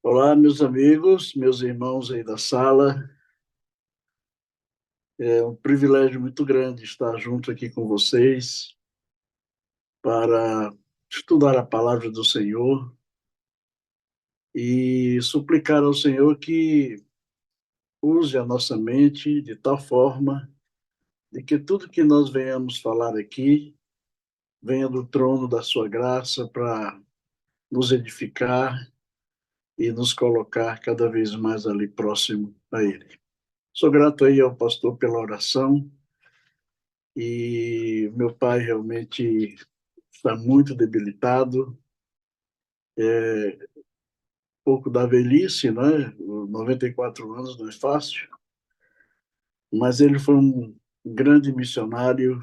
Olá, meus amigos, meus irmãos aí da sala. É um privilégio muito grande estar junto aqui com vocês para estudar a palavra do Senhor e suplicar ao Senhor que use a nossa mente de tal forma de que tudo que nós venhamos falar aqui venha do trono da sua graça para nos edificar e nos colocar cada vez mais ali próximo a Ele. Sou grato aí ao pastor pela oração. E meu pai realmente está muito debilitado, pouco da velhice, né? 94 anos não é fácil, mas ele foi um grande missionário,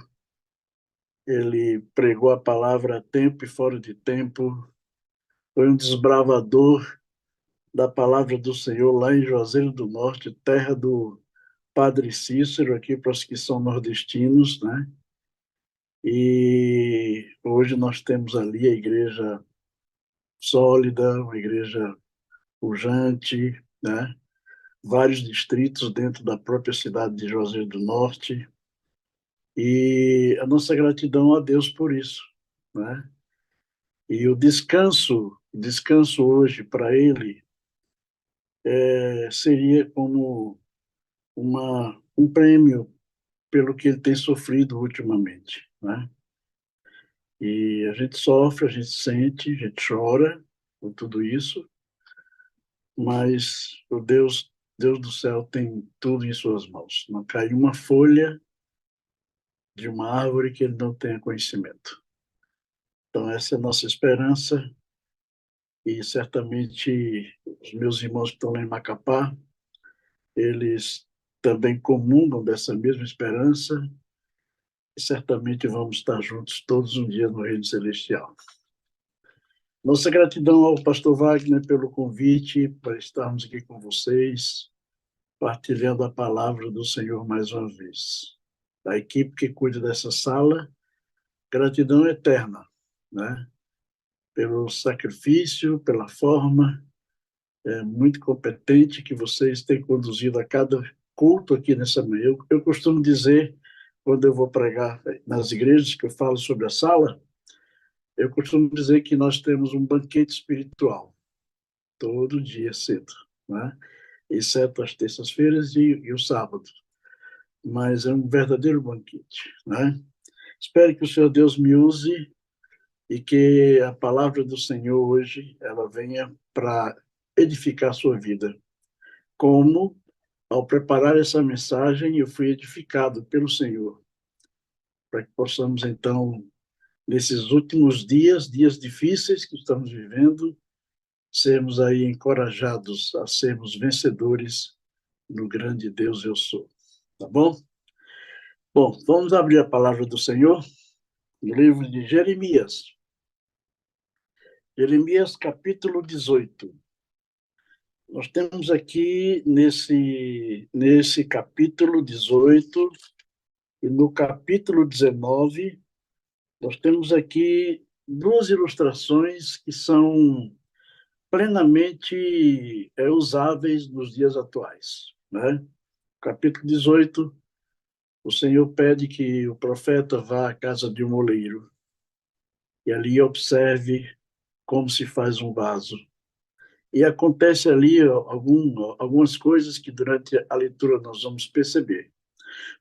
ele pregou a palavra a tempo e fora de tempo, foi um desbravador da palavra do Senhor lá em Juazeiro do Norte, terra do Padre Cícero, aqui para os que são nordestinos, né? E hoje nós temos ali a igreja sólida, uma igreja pujante, né? Vários distritos dentro da própria cidade de Juazeiro do Norte, e a nossa gratidão a Deus por isso, né? E o descanso hoje para ele seria como um prêmio pelo que ele tem sofrido ultimamente, né? E a gente sofre, a gente sente, a gente chora por tudo isso, mas o Deus do céu tem tudo em suas mãos. Não cai uma folha de uma árvore que ele não tenha conhecimento. Então, essa é a nossa esperança, e certamente os meus irmãos que estão lá em Macapá, eles também comungam dessa mesma esperança, e certamente vamos estar juntos todos um dia no Reino Celestial. Nossa gratidão ao pastor Wagner pelo convite para estarmos aqui com vocês, partilhando a palavra do Senhor mais uma vez. A equipe que cuida dessa sala, gratidão eterna, né? Pelo sacrifício, pela forma muito competente que vocês têm conduzido a cada culto aqui nessa manhã. Eu costumo dizer, quando eu vou pregar nas igrejas, que eu falo sobre a sala, eu costumo dizer que nós temos um banquete espiritual, todo dia cedo, né? Exceto as terças-feiras e o sábado. Mas é um verdadeiro banquete, né? Espero que o Senhor Deus me use e que a palavra do Senhor hoje ela venha para edificar a sua vida. Como, ao preparar essa mensagem, eu fui edificado pelo Senhor, para que possamos, então, nesses últimos dias difíceis que estamos vivendo, sermos aí encorajados a sermos vencedores no grande Deus eu sou. Tá bom? Bom, vamos abrir a palavra do Senhor no livro de Jeremias. Jeremias, capítulo 18. Nós temos aqui nesse capítulo 18 e no capítulo 19, nós temos aqui duas ilustrações que são plenamente usáveis nos dias atuais, né? Capítulo 18, o Senhor pede que o profeta vá à casa de um oleiro e ali observe como se faz um vaso. E acontece ali algumas coisas que durante a leitura nós vamos perceber.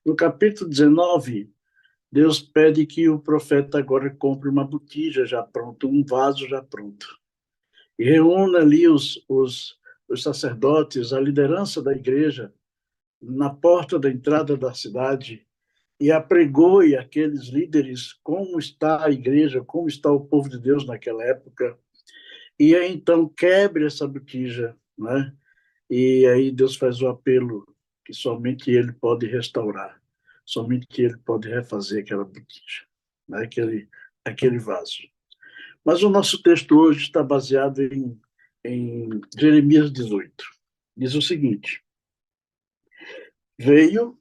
No capítulo 19, Deus pede que o profeta agora compre uma botija já pronta, um vaso já pronto. E reúna ali os sacerdotes, a liderança da igreja, na porta da entrada da cidade, e apregoe aqueles líderes como está a igreja, como está o povo de Deus naquela época. E aí, então, quebre essa botija, né? E aí Deus faz o apelo que somente Ele pode restaurar, somente Ele pode refazer aquela botija, né? aquele vaso. Mas o nosso texto hoje está baseado em Jeremias 18. Diz o seguinte: Veio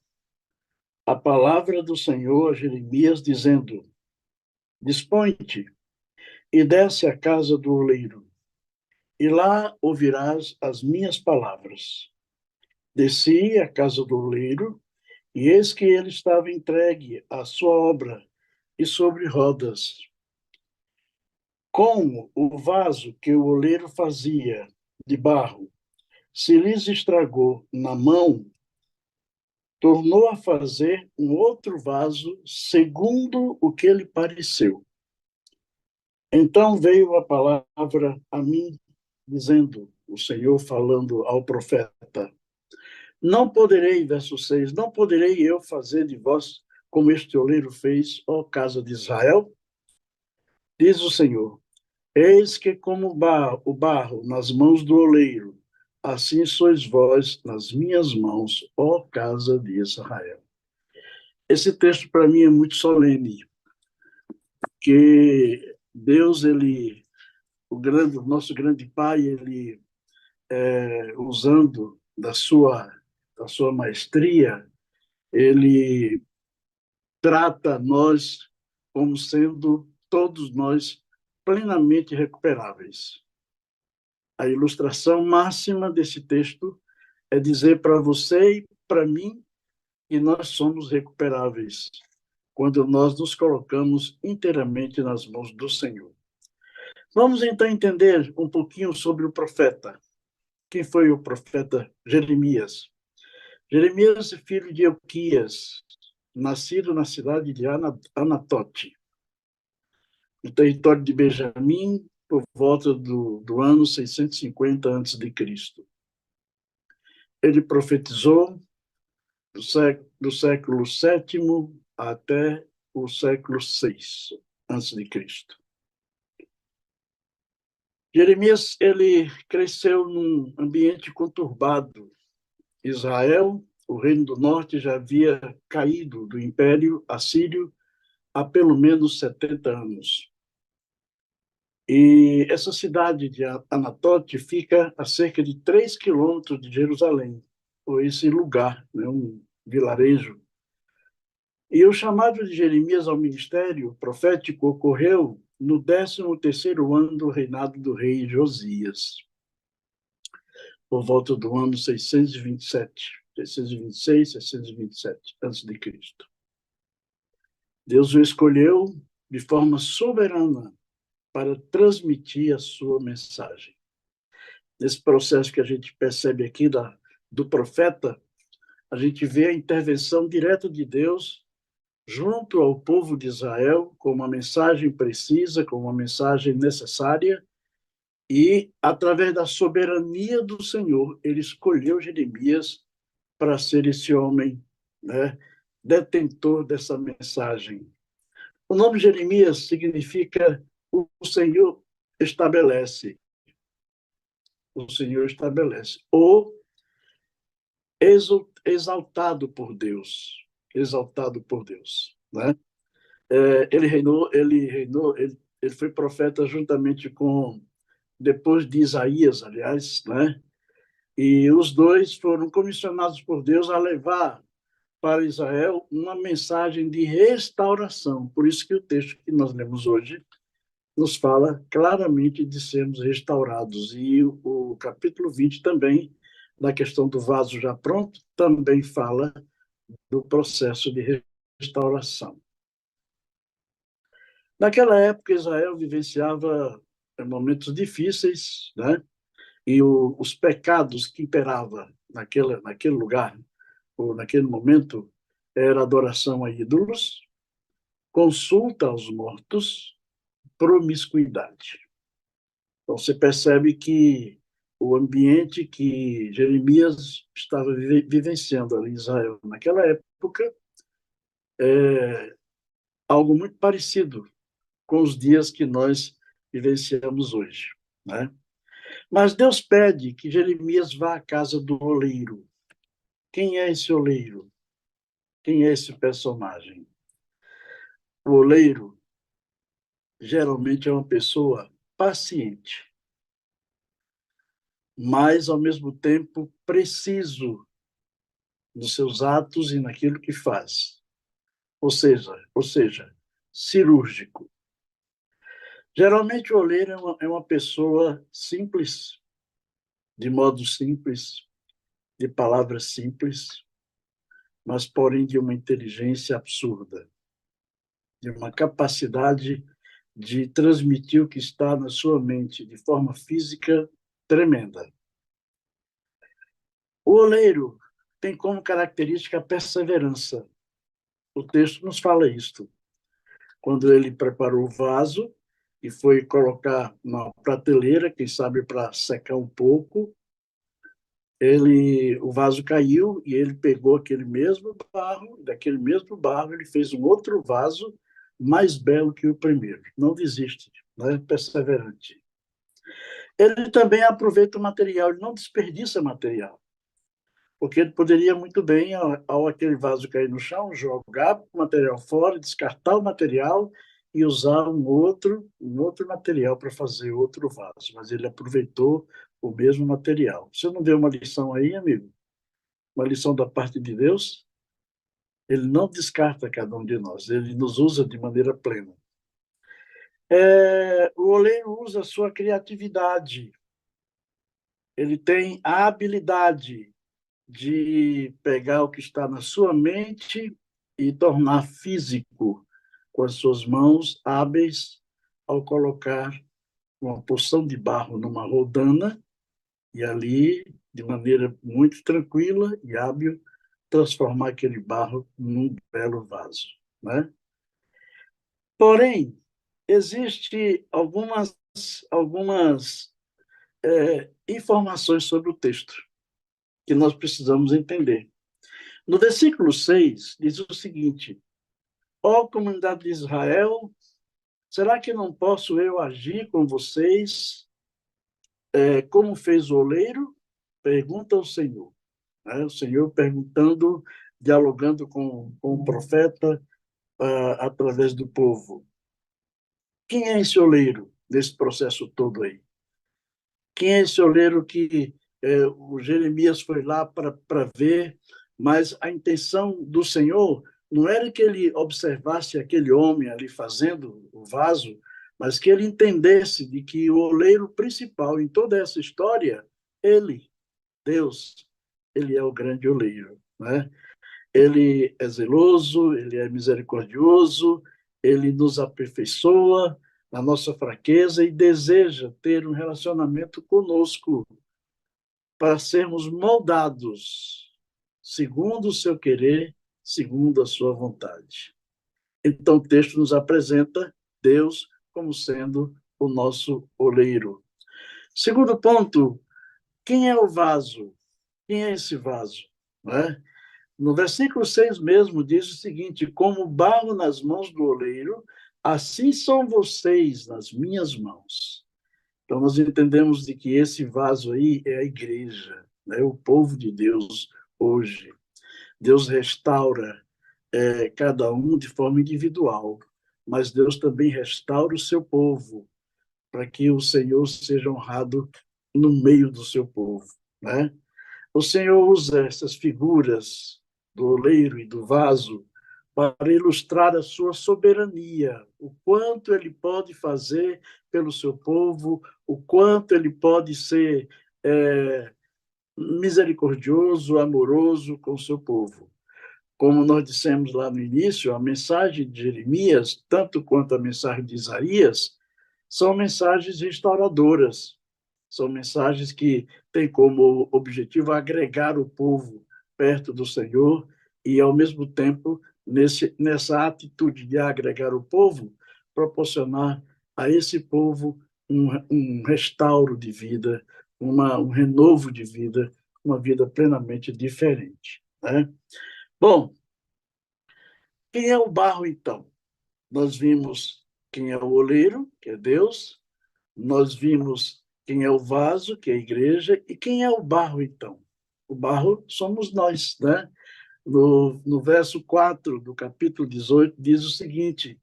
a palavra do Senhor a Jeremias, dizendo: Dispõe-te e desce à casa do oleiro, e lá ouvirás as minhas palavras. Desci à casa do oleiro, e eis que ele estava entregue à sua obra e sobre rodas. Como o vaso que o oleiro fazia de barro se lhes estragou na mão, tornou a fazer um outro vaso segundo o que lhe pareceu. Então veio a palavra a mim, dizendo, o Senhor falando ao profeta, não poderei, verso 6, não poderei eu fazer de vós como este oleiro fez, ó casa de Israel? Diz o Senhor, eis que como o barro nas mãos do oleiro, assim sois vós nas minhas mãos, ó casa de Israel. Esse texto para mim é muito solene, que Deus, ele, o nosso grande Pai, ele usando da sua maestria, ele trata nós como sendo todos nós plenamente recuperáveis. A ilustração máxima desse texto é dizer para você e para mim que nós somos recuperáveis quando nós nos colocamos inteiramente nas mãos do Senhor. Vamos então entender um pouquinho sobre o profeta. Quem foi o profeta Jeremias? Jeremias, filho de Euquias, nascido na cidade de Anatote, no território de Benjamim, por volta do ano 650 a.C. Ele profetizou do século VII até o século VI a.C. Jeremias, ele cresceu num ambiente conturbado. Israel, o reino do norte, já havia caído do Império Assírio há pelo menos 70 anos. E essa cidade de Anatote fica a cerca de 3 quilômetros de Jerusalém, ou esse lugar, né, um vilarejo. E o chamado de Jeremias ao ministério profético ocorreu no 13º ano do reinado do rei Josias, por volta do ano 627, 626, 627 a.C. Deus o escolheu de forma soberana para transmitir a sua mensagem. Nesse processo que a gente percebe aqui do profeta, a gente vê a intervenção direta de Deus junto ao povo de Israel, com uma mensagem precisa, com uma mensagem necessária, e, através da soberania do Senhor, ele escolheu Jeremias para ser esse homem, né, detentor dessa mensagem. O nome Jeremias significa o Senhor estabelece. O Senhor estabelece. Ou exaltado por Deus. Exaltado por Deus. Né? Ele foi profeta juntamente com, depois de Isaías, aliás, né? E os dois foram comissionados por Deus a levar para Israel uma mensagem de restauração. Por isso que o texto que nós lemos hoje nos fala claramente de sermos restaurados. E o capítulo 20 também, da questão do vaso já pronto, também fala do processo de restauração. Naquela época, Israel vivenciava momentos difíceis, né? E os pecados que imperavam naquele lugar, ou naquele momento, era adoração a ídolos, consulta aos mortos, promiscuidade. Então, você percebe que o ambiente que Jeremias estava vivenciando ali em Israel naquela época é algo muito parecido com os dias que nós vivenciamos hoje, né? Mas Deus pede que Jeremias vá à casa do oleiro. Quem é esse oleiro? Quem é esse personagem? O oleiro geralmente é uma pessoa paciente, mas ao mesmo tempo preciso nos seus atos e naquilo que faz. Ou seja, cirúrgico. Geralmente, o oleiro é uma pessoa simples, de modo simples, de palavras simples, mas, porém, de uma inteligência absurda, de uma capacidade de transmitir o que está na sua mente de forma física tremenda. O oleiro tem como característica a perseverança. O texto nos fala isto. Quando ele preparou o vaso e foi colocar na prateleira, quem sabe para secar um pouco, o vaso caiu e ele pegou aquele mesmo barro, daquele mesmo barro ele fez um outro vaso mais belo que o primeiro. Não desiste, né? Perseverante. Ele também aproveita o material, ele não desperdiça material, porque ele poderia muito bem, ao aquele vaso cair no chão, jogar o material fora, descartar o material e usar um outro material para fazer outro vaso, mas ele aproveitou o mesmo material. Você não deu uma lição aí, amigo? Uma lição da parte de Deus? Ele não descarta cada um de nós, ele nos usa de maneira plena. O oleiro usa a sua criatividade, ele tem a habilidade de pegar o que está na sua mente e tornar físico com as suas mãos hábeis ao colocar uma porção de barro numa rodana e ali, de maneira muito tranquila e hábil, transformar aquele barro num belo vaso, né? Porém, existe algumas informações sobre o texto que nós precisamos entender. No versículo 6, diz o seguinte: ó comunidade de Israel, será que não posso eu agir com vocês como fez o oleiro? Pergunta ao Senhor. O Senhor perguntando, dialogando com o profeta através do povo. Quem é esse oleiro nesse processo todo aí? Quem é esse oleiro que o Jeremias foi lá para ver, mas a intenção do Senhor não era que ele observasse aquele homem ali fazendo o vaso, mas que ele entendesse de que o oleiro principal em toda essa história, ele, Deus, ele é o grande oleiro, né? Ele é zeloso, ele é misericordioso, ele nos aperfeiçoa na nossa fraqueza e deseja ter um relacionamento conosco para sermos moldados segundo o seu querer, segundo a sua vontade. Então, o texto nos apresenta Deus como sendo o nosso oleiro. Segundo ponto, quem é o vaso? Quem é esse vaso? Não é? No versículo 6 mesmo diz o seguinte: como barro nas mãos do oleiro, assim são vocês nas minhas mãos. Então, nós entendemos de que esse vaso aí é a igreja, né? O povo de Deus hoje. Deus restaura cada um de forma individual, mas Deus também restaura o seu povo, para que o Senhor seja honrado no meio do seu povo, né? O Senhor usa essas figuras do oleiro e do vaso para ilustrar a sua soberania, o quanto ele pode fazer pelo seu povo, o quanto ele pode ser misericordioso, amoroso com o seu povo. Como nós dissemos lá no início, a mensagem de Jeremias, tanto quanto a mensagem de Isaías, são mensagens restauradoras, são mensagens que têm como objetivo agregar o povo perto do Senhor e, ao mesmo tempo, nessa atitude de agregar o povo, proporcionar a esse povo um restauro de vida, um renovo de vida, uma vida plenamente diferente, né? Bom, quem é o barro, então? Nós vimos quem é o oleiro, que é Deus, nós vimos quem é o vaso, que é a igreja, e quem é o barro, então? O barro somos nós, né? No verso 4 do capítulo 18, diz o seguinte: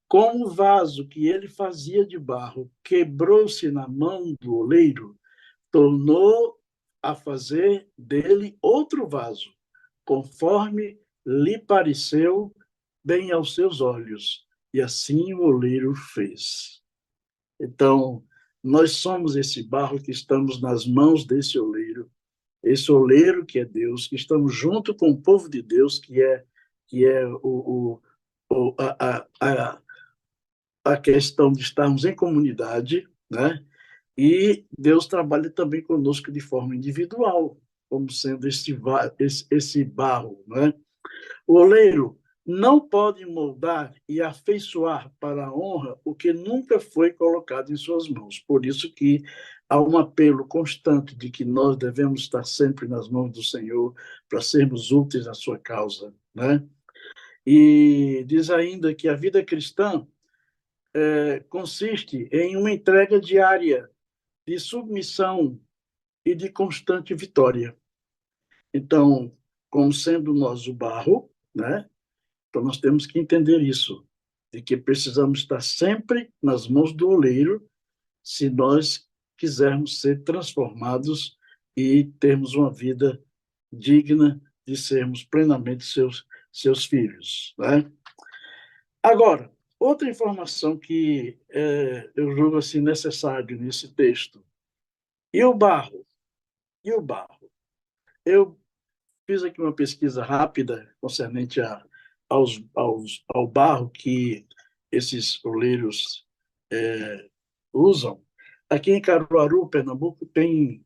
como o vaso que ele fazia de barro quebrou-se na mão do oleiro, tornou a fazer dele outro vaso, conforme lhe pareceu bem aos seus olhos. E assim o oleiro fez. Então, nós somos esse barro que estamos nas mãos desse oleiro, esse oleiro que é Deus, que estamos junto com o povo de Deus, que é a questão de estarmos em comunidade, né? E Deus trabalha também conosco de forma individual, como sendo esse barro, né? O oleiro não pode moldar e afeiçoar para a honra o que nunca foi colocado em suas mãos. Por isso que há um apelo constante de que nós devemos estar sempre nas mãos do Senhor para sermos úteis à sua causa, né? E diz ainda que a vida cristã consiste em uma entrega diária de submissão e de constante vitória. Então, como sendo nós o barro, né? Então, nós temos que entender isso, de que precisamos estar sempre nas mãos do oleiro se nós quisermos ser transformados e termos uma vida digna de sermos plenamente seus filhos, né? Agora, outra informação que eu julgo assim necessário nesse texto. E o barro? E o barro? Eu fiz aqui uma pesquisa rápida concernente ao barro que esses oleiros usam. Aqui em Caruaru, Pernambuco, tem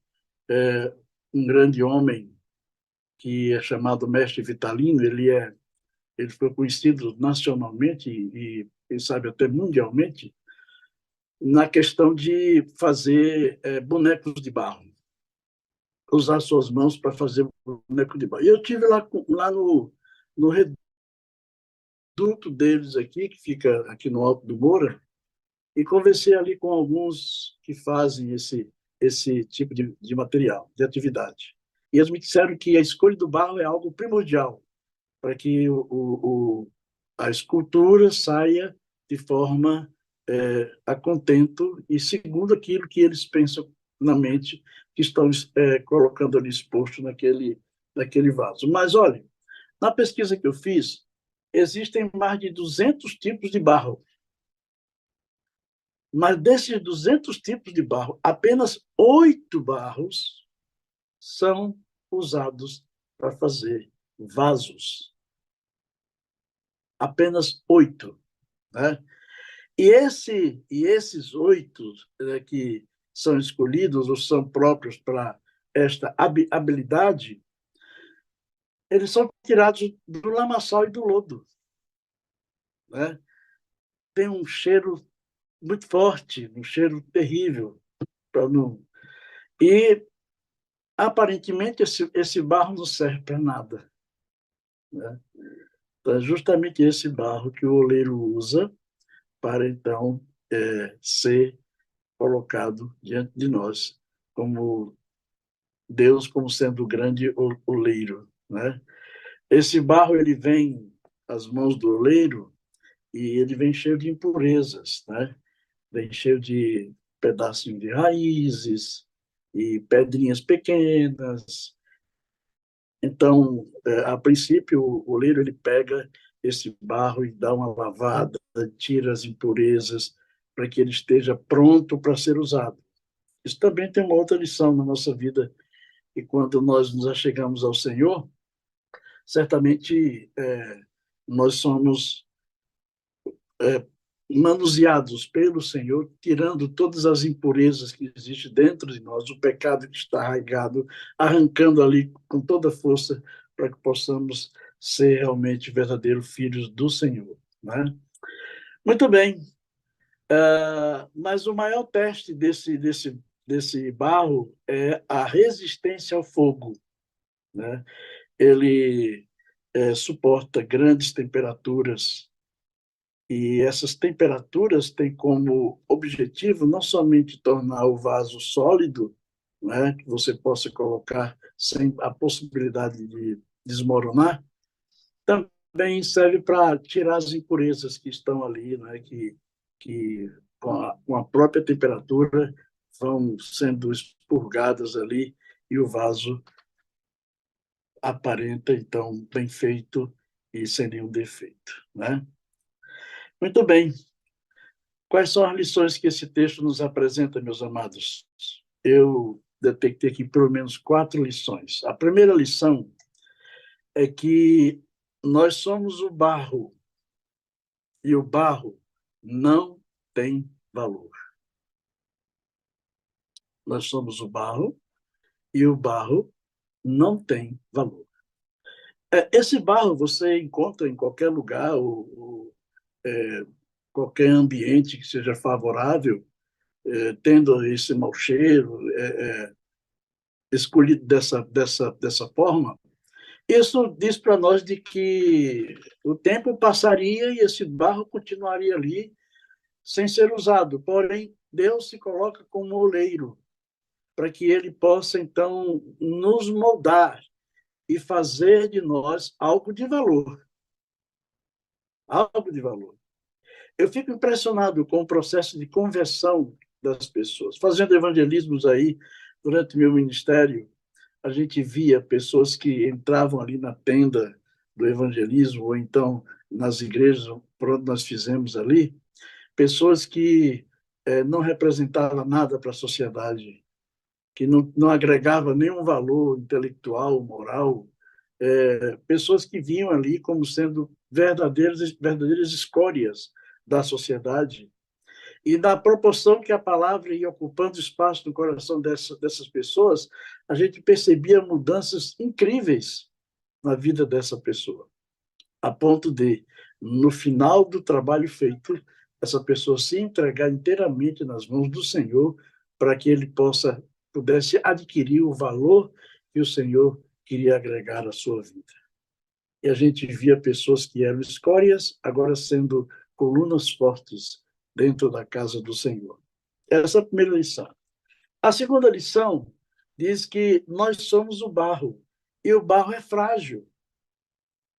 um grande homem que é chamado Mestre Vitalino. Ele foi conhecido nacionalmente e quem sabe até mundialmente na questão de fazer bonecos de barro, usar suas mãos para fazer boneco de barro. E eu tive lá no reduto deles aqui, que fica aqui no Alto do Moura, e conversei ali com alguns que fazem esse tipo de material, de atividade. E eles me disseram que a escolha do barro é algo primordial para que a escultura saia de forma a contento e segundo aquilo que eles pensam na mente, que estão colocando ali exposto naquele vaso. Mas, olha, na pesquisa que eu fiz, existem mais de 200 tipos de barro. Mas desses 200 tipos de barro, apenas 8 barros são usados para fazer vasos. Apenas 8, né? Esses 8 que são escolhidos ou são próprios para esta habilidade, eles são tirados do lamaçal e do lodo, né? Tem um cheiro muito forte, um cheiro terrível. Para não... E, aparentemente, esse barro não serve para nada, né? Então, é justamente esse barro que o oleiro usa para, então, ser colocado diante de nós como Deus, como sendo o grande oleiro, né? Esse barro ele vem às mãos do oleiro e ele vem cheio de impurezas, né? Vem cheio de pedacinhos de raízes e pedrinhas pequenas. Então, a princípio, o oleiro ele pega esse barro e dá uma lavada, tira as impurezas para que ele esteja pronto para ser usado. Isso também tem uma outra lição na nossa vida, e quando nós nos achegamos ao Senhor, certamente nós somos manuseados pelo Senhor, tirando todas as impurezas que existem dentro de nós, o pecado que está arraigado, arrancando ali com toda a força para que possamos ser realmente verdadeiros filhos do Senhor, né? Muito bem, mas o maior teste desse barro é a resistência ao fogo, né? Ele suporta grandes temperaturas. E essas temperaturas têm como objetivo não somente tornar o vaso sólido, né, que você possa colocar sem a possibilidade de desmoronar, também serve para tirar as impurezas que estão ali, né, que com a própria temperatura vão sendo expurgadas ali e o vaso aparenta, então, bem feito e sem nenhum defeito, né? Muito bem. Quais são as lições que esse texto nos apresenta, meus amados? Eu detectei aqui pelo menos 4 lições. A primeira lição é que nós somos o barro e o barro não tem valor. Nós somos o barro e o barro não tem valor. Esse barro você encontra em qualquer lugar, qualquer ambiente que seja favorável, tendo esse mau cheiro, escolhido dessa forma. Isso diz para nós de que o tempo passaria e esse barro continuaria ali sem ser usado. Porém, Deus se coloca como oleiro para que ele possa, então, nos moldar e fazer de nós algo de valor. Algo de valor. Eu fico impressionado com o processo de conversão das pessoas. Fazendo evangelismos aí, durante meu ministério, a gente via pessoas que entravam ali na tenda do evangelismo, ou então nas igrejas, por onde nós fizemos ali, pessoas que não representavam nada para a sociedade, que não agregava nenhum valor intelectual, moral, pessoas que vinham ali como sendo verdadeiras escórias da sociedade. E na proporção que a palavra ia ocupando espaço no coração dessas pessoas, a gente percebia mudanças incríveis na vida dessa pessoa, a ponto de, no final do trabalho feito, essa pessoa se entregar inteiramente nas mãos do Senhor para que ele pudesse adquirir o valor que o Senhor queria agregar à sua vida. E a gente via pessoas que eram escórias, agora sendo colunas fortes dentro da casa do Senhor. Essa é a primeira lição. A segunda lição diz que nós somos o barro, e o barro é frágil.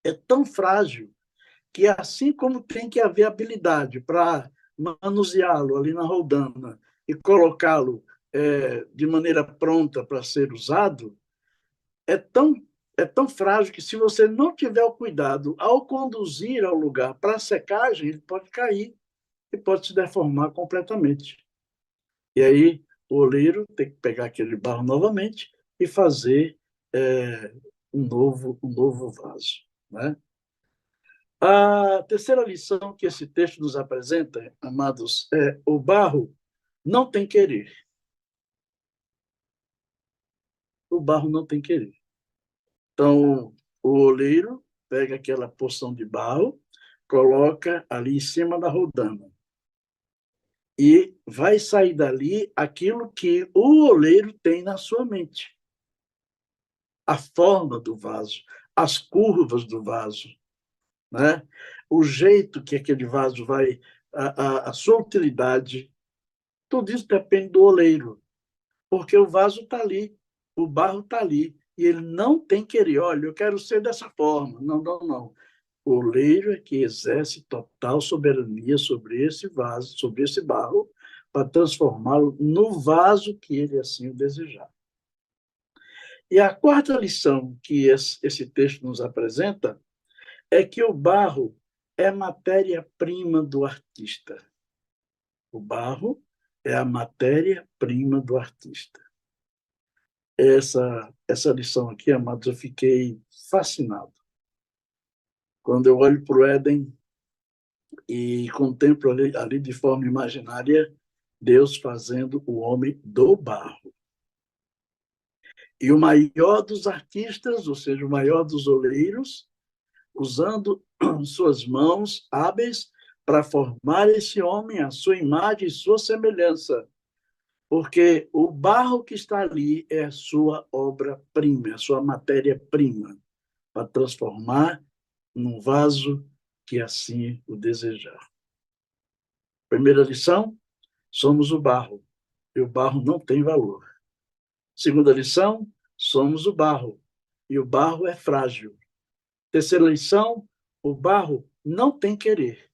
É tão frágil que, assim como tem que haver habilidade para manuseá-lo ali na roldana e colocá-lo de maneira pronta para ser usado, é tão, é tão frágil que, se você não tiver o cuidado ao conduzir ao lugar para secagem, ele pode cair e pode se deformar completamente. E aí o oleiro tem que pegar aquele barro novamente e fazer um novo vaso. Né? A terceira lição que esse texto nos apresenta, amados, é: o barro não tem querer. O barro não tem querer. Então, o oleiro pega aquela porção de barro, coloca ali em cima da roldana e vai sair dali aquilo que o oleiro tem na sua mente. A forma do vaso, as curvas do vaso, né? O jeito que aquele vaso vai, a sua utilidade, tudo isso depende do oleiro, porque o vaso está ali, o barro está ali, e ele não tem querer, olha, eu quero ser dessa forma. Não, não, não. O oleiro é que exerce total soberania sobre esse vaso, sobre esse barro, para transformá-lo no vaso que ele assim o desejar. E a quarta lição que esse texto nos apresenta é que o barro é matéria-prima do artista. O barro é a matéria-prima do artista. Essa lição aqui, amados, eu fiquei fascinado. Quando eu olho para o Éden e contemplo ali de forma imaginária Deus fazendo o homem do barro. E o maior dos artistas, ou seja, o maior dos oleiros, usando suas mãos hábeis para formar esse homem à sua imagem e sua semelhança, porque o barro que está ali é a sua obra-prima, é a sua matéria-prima, para transformar num vaso que assim o desejar. Primeira lição: somos o barro, e o barro não tem valor. Segunda lição: somos o barro, e o barro é frágil. Terceira lição: o barro não tem querer.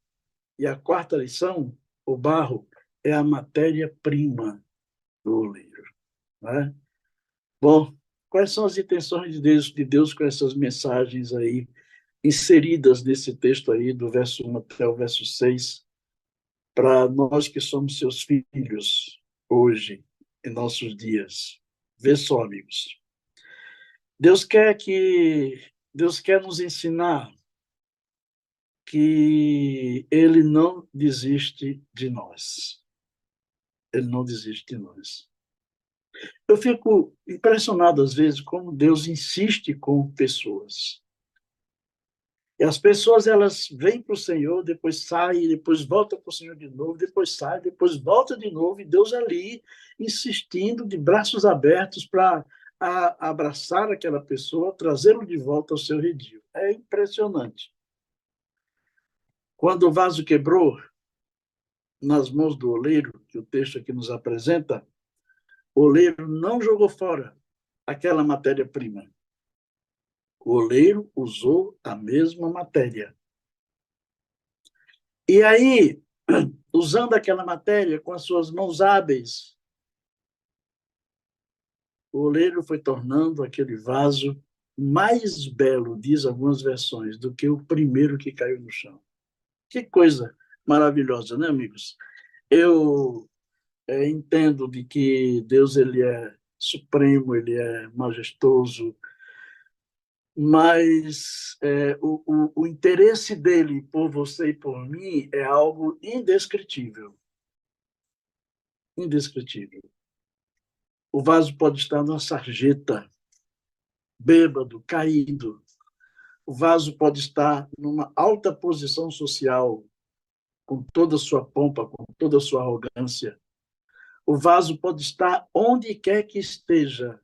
E a quarta lição: o barro é a matéria-prima do oleiro. Né? Bom, quais são as intenções de Deus com essas mensagens aí inseridas nesse texto aí, do verso 1 até o verso 6? para nós que somos seus filhos hoje, em nossos dias. Vê só, amigos. Deus quer nos ensinar que Ele não desiste de nós. Ele não desiste de nós. Eu fico impressionado, às vezes, como Deus insiste com pessoas. E as pessoas, elas vêm para o Senhor, depois saem, depois voltam para o Senhor de novo, depois saem, depois volta de novo, e Deus ali insistindo, de braços abertos, para abraçar aquela pessoa, trazê-lo de volta ao seu redil. É impressionante. Quando o vaso quebrou nas mãos do oleiro, que o texto aqui nos apresenta, o oleiro não jogou fora aquela matéria-prima. O oleiro usou a mesma matéria. E aí, usando aquela matéria com as suas mãos hábeis, o oleiro foi tornando aquele vaso mais belo, diz algumas versões, do que o primeiro que caiu no chão. Que coisa maravilhosa, né, amigos? Eu entendo de que Deus ele é supremo, ele é majestoso, mas o interesse dele por você e por mim é algo indescritível. Indescritível. O vaso pode estar numa sarjeta, bêbado, caído. O vaso pode estar numa alta posição social, com toda a sua pompa, com toda a sua arrogância. O vaso pode estar onde quer que esteja.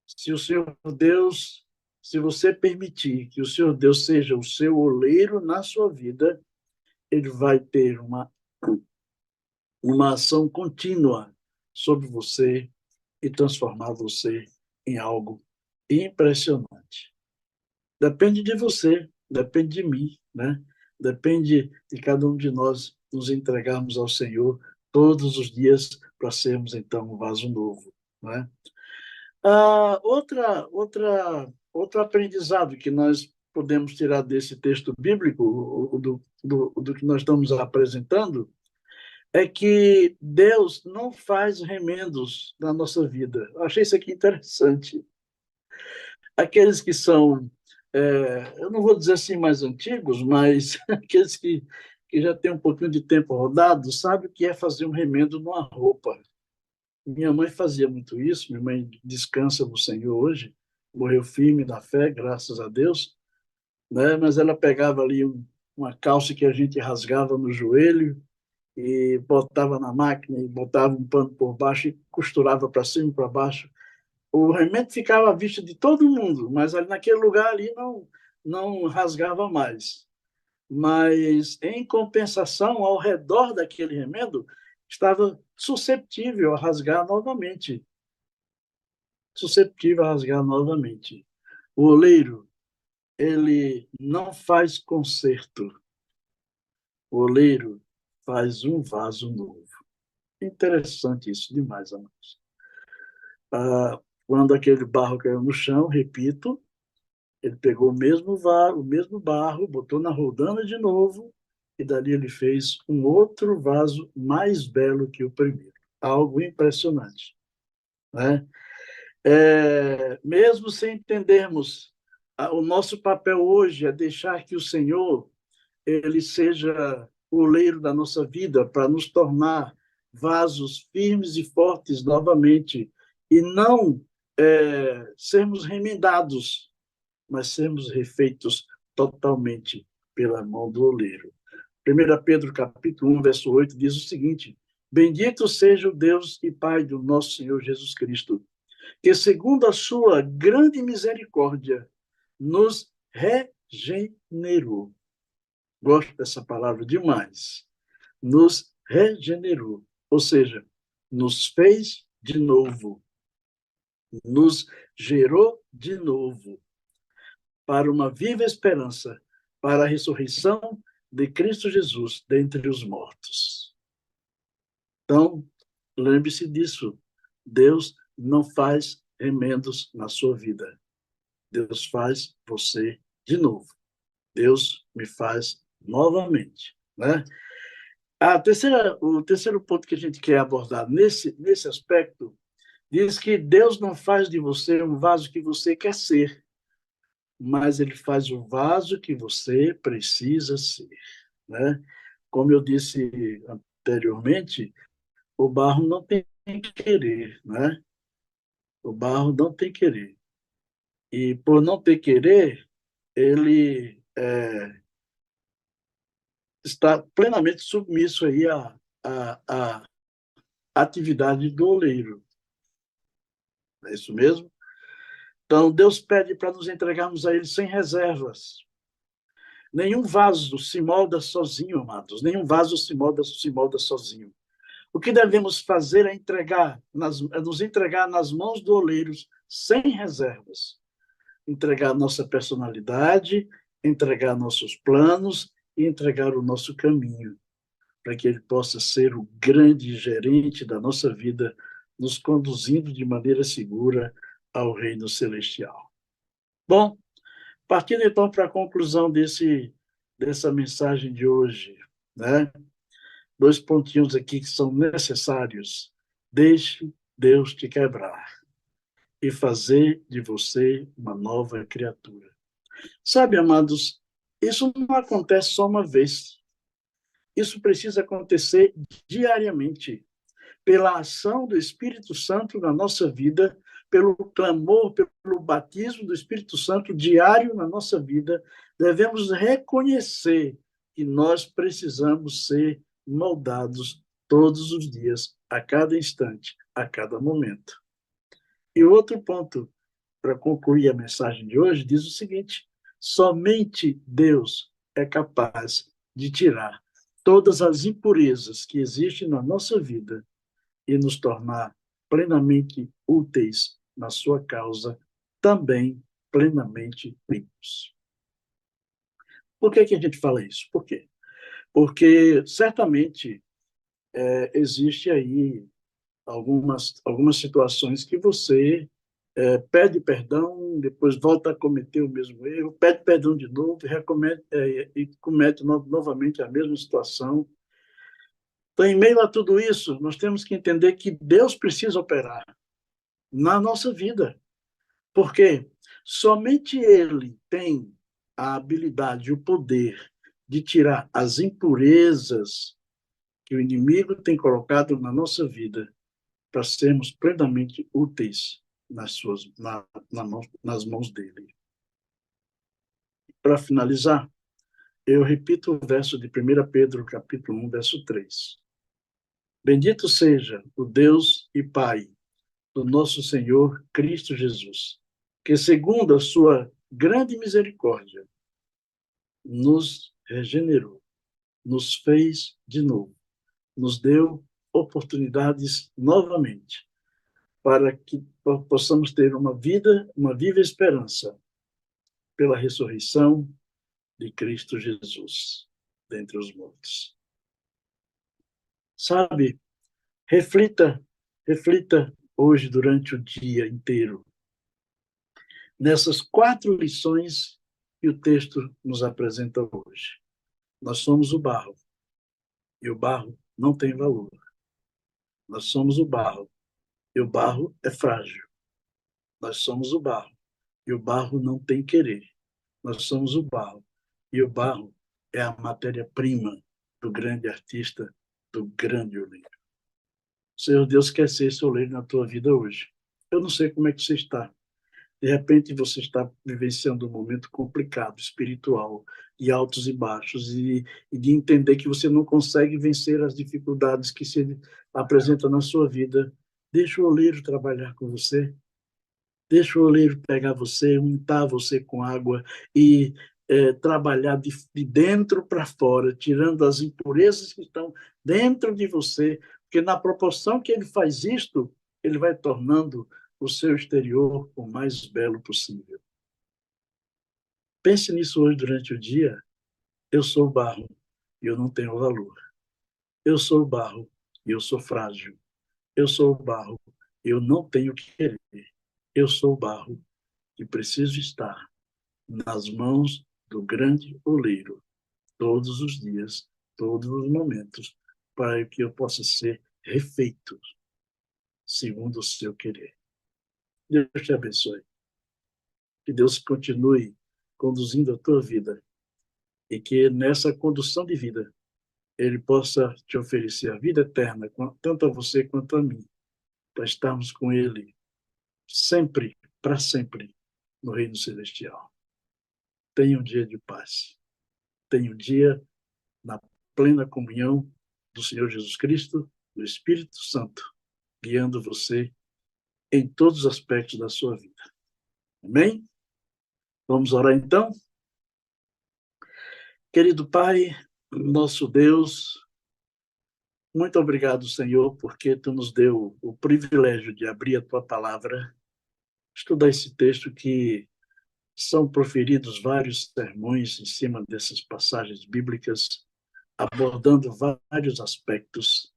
Se o Senhor Deus, se você permitir que o Senhor Deus seja o seu oleiro na sua vida, ele vai ter uma ação contínua sobre você e transformar você em algo impressionante. Depende de você, depende de mim, né? Depende de cada um de nós nos entregarmos ao Senhor todos os dias para sermos, então, um vaso novo, né? Outro aprendizado que nós podemos tirar desse texto bíblico, do que nós estamos apresentando, é que Deus não faz remendos na nossa vida. Eu achei isso aqui interessante. Aqueles que são, eu não vou dizer assim mais antigos, mas aqueles que já têm um pouquinho de tempo rodado, sabem o que é fazer um remendo numa roupa. Minha mãe fazia muito isso, minha mãe descansa no Senhor hoje, morreu firme na fé, graças a Deus, né? Mas ela pegava ali uma calça que a gente rasgava no joelho e botava na máquina e botava um pano por baixo e costurava para cima e para baixo. O remendo ficava à vista de todo mundo, mas ali naquele lugar ali não rasgava mais. Mas, em compensação, ao redor daquele remendo, estava susceptível a rasgar novamente. Susceptível a rasgar novamente. O oleiro, ele não faz conserto. O oleiro faz um vaso novo. Interessante isso demais, amados. Quando aquele barro caiu no chão, repito, ele pegou o mesmo barro, botou na roldana de novo, e dali ele fez um outro vaso mais belo que o primeiro. Algo impressionante, né? Mesmo sem entendermos, o nosso papel hoje é deixar que o Senhor ele seja o oleiro da nossa vida para nos tornar vasos firmes e fortes novamente e não sermos remendados, mas sermos refeitos totalmente pela mão do oleiro. 1 Pedro capítulo 1, verso 8 diz o seguinte: Bendito seja o Deus e Pai do nosso Senhor Jesus Cristo, que segundo a sua grande misericórdia nos regenerou. Gosto dessa palavra demais. Nos regenerou, ou seja, nos fez de novo, nos gerou de novo para uma viva esperança, para a ressurreição de Cristo Jesus dentre os mortos. Então, lembre-se disso. Deus não faz remendos na sua vida. Deus faz você de novo. Deus me faz novamente, né? O terceiro ponto que a gente quer abordar nesse aspecto diz que Deus não faz de você um vaso que você quer ser, mas ele faz o vaso que você precisa ser, né? Como eu disse anteriormente, o barro não tem querer, né? O barro não tem querer. E por não ter querer, ele está plenamente submisso aí à atividade do oleiro. É isso mesmo? Então, Deus pede para nos entregarmos a Ele sem reservas. Nenhum vaso se molda sozinho, amados. Nenhum vaso se molda sozinho. O que devemos fazer é nos entregar nas mãos do oleiro sem reservas. Entregar nossa personalidade, entregar nossos planos e entregar o nosso caminho, para que Ele possa ser o grande gerente da nossa vida, nos conduzindo de maneira segura ao reino celestial. Bom, partindo então para a conclusão dessa mensagem de hoje, né? Dois pontinhos aqui que são necessários. Deixe Deus te quebrar e fazer de você uma nova criatura. Sabe, amados, isso não acontece só uma vez. Isso precisa acontecer diariamente, pela ação do Espírito Santo na nossa vida, pelo clamor, pelo batismo do Espírito Santo diário na nossa vida, devemos reconhecer que nós precisamos ser moldados todos os dias, a cada instante, a cada momento. E outro ponto, para concluir a mensagem de hoje, diz o seguinte: somente Deus é capaz de tirar todas as impurezas que existem na nossa vida e nos tornar plenamente úteis na sua causa, também plenamente limpos. Por que a gente fala isso? Por quê? Porque certamente existe aí algumas situações que você pede perdão, depois volta a cometer o mesmo erro, pede perdão de novo e comete novamente a mesma situação. Então, em meio a tudo isso, nós temos que entender que Deus precisa operar na nossa vida, porque somente Ele tem a habilidade, o poder de tirar as impurezas que o inimigo tem colocado na nossa vida para sermos plenamente úteis nas mãos dele. Para finalizar, eu repito o verso de 1 Pedro, capítulo 1, verso 3. Bendito seja o Deus e Pai do nosso Senhor Cristo Jesus, que, segundo a sua grande misericórdia, nos regenerou, nos fez de novo, nos deu oportunidades novamente, para que possamos ter uma viva esperança pela ressurreição de Cristo Jesus dentre os mortos. Sabe, reflita hoje durante o dia inteiro nessas 4 lições que o texto nos apresenta hoje. Nós somos o barro, e o barro não tem valor. Nós somos o barro, e o barro é frágil. Nós somos o barro, e o barro não tem querer. Nós somos o barro, e o barro é a matéria-prima do grande artista, do grande oleiro. Senhor Deus quer ser esse oleiro na tua vida hoje. Eu não sei como é que você está. De repente você está vivenciando um momento complicado, espiritual, de altos e baixos, e de entender que você não consegue vencer as dificuldades que se apresentam na sua vida. Deixa o oleiro trabalhar com você. Deixa o oleiro pegar você, untar você com água e trabalhar de dentro para fora, tirando as impurezas que estão dentro de você, porque na proporção que ele faz isto, ele vai tornando o seu exterior o mais belo possível. Pense nisso hoje durante o dia. Eu sou barro e eu não tenho valor. Eu sou barro e eu sou frágil. Eu sou barro e eu não tenho querer. Eu sou barro e preciso estar nas mãos do grande oleiro, todos os dias, todos os momentos, para que eu possa ser refeito segundo o seu querer. Deus te abençoe. Que Deus continue conduzindo a tua vida e que nessa condução de vida Ele possa te oferecer a vida eterna, tanto a você quanto a mim, para estarmos com Ele sempre, para sempre, no reino celestial. Tenha um dia de paz. Tenha um dia na plena comunhão do Senhor Jesus Cristo, do Espírito Santo, guiando você em todos os aspectos da sua vida. Amém? Vamos orar então? Querido Pai, nosso Deus, muito obrigado, Senhor, porque Tu nos deu o privilégio de abrir a Tua palavra, estudar esse texto que são proferidos vários sermões em cima dessas passagens bíblicas, abordando vários aspectos.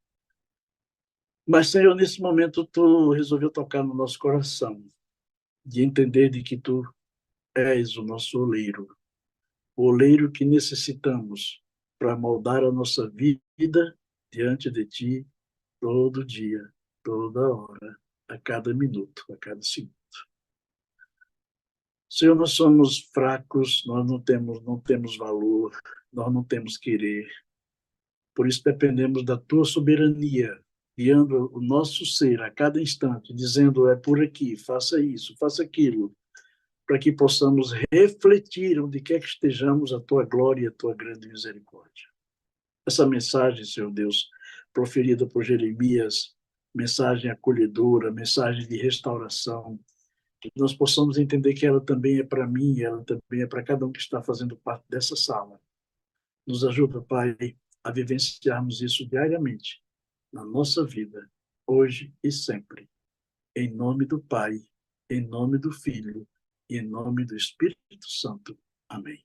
Mas, Senhor, nesse momento, Tu resolveu tocar no nosso coração, de entender de que Tu és o nosso o oleiro que necessitamos para moldar a nossa vida diante de Ti todo dia, toda hora, a cada minuto, a cada segundo. Senhor, nós somos fracos, nós não temos valor, nós não temos querer. Por isso dependemos da Tua soberania, guiando o nosso ser a cada instante, dizendo, é por aqui, faça isso, faça aquilo, para que possamos refletir onde quer que estejamos a Tua glória e a Tua grande misericórdia. Essa mensagem, Senhor Deus, proferida por Jeremias, mensagem acolhedora, mensagem de restauração, que nós possamos entender que ela também é para mim, ela também é para cada um que está fazendo parte dessa sala. Nos ajuda, Pai, a vivenciarmos isso diariamente na nossa vida, hoje e sempre. Em nome do Pai, em nome do Filho e em nome do Espírito Santo. Amém.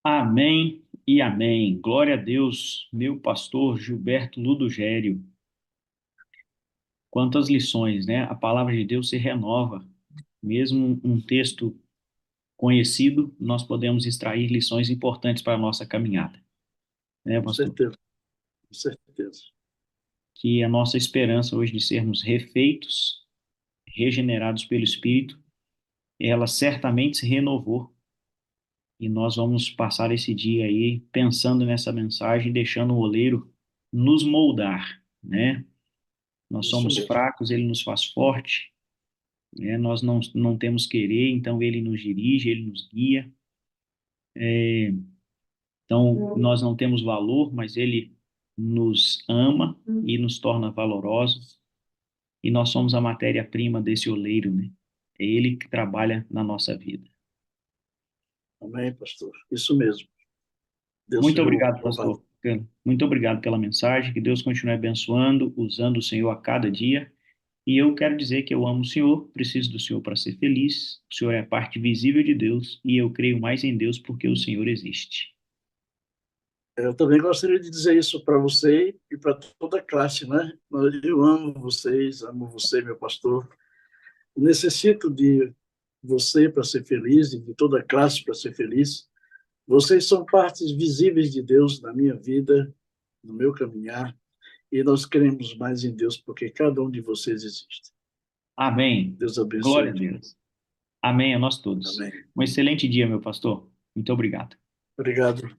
Amém e amém. Glória a Deus, meu pastor Gilberto Ludogério. Quantas lições, né? A palavra de Deus se renova. Mesmo um texto conhecido, nós podemos extrair lições importantes para a nossa caminhada, né, Com pastor? certeza, com certeza. Que a nossa esperança hoje de sermos refeitos, regenerados pelo Espírito, ela certamente se renovou. E nós vamos passar esse dia aí pensando nessa mensagem, deixando o oleiro nos moldar, né? Nós Isso somos mesmo. fracos, ele nos faz forte, né? Nós não temos querer, então ele nos dirige, ele nos guia. Então nós não temos valor, mas ele nos ama e nos torna valorosos. E nós somos a matéria-prima desse oleiro, né? É ele que trabalha na nossa vida. Amém, pastor. Isso mesmo. Deus Muito seja obrigado, louvado. pastor. Muito obrigado pela mensagem. Que Deus continue abençoando, usando o Senhor a cada dia. E eu quero dizer que eu amo o Senhor, preciso do Senhor para ser feliz. O Senhor é a parte visível de Deus e eu creio mais em Deus porque o Senhor existe. Eu também gostaria de dizer isso para você e para toda a classe, né? Eu amo vocês, amo você, meu pastor. Necessito de você para ser feliz e de toda a classe para ser feliz. Vocês são partes visíveis de Deus na minha vida, no meu caminhar, e nós cremos mais em Deus porque cada um de vocês existe. Amém. Deus Glória a abençoe. Deus. Amém a nós todos. Amém. Um excelente dia, meu pastor. Muito obrigado. Obrigado.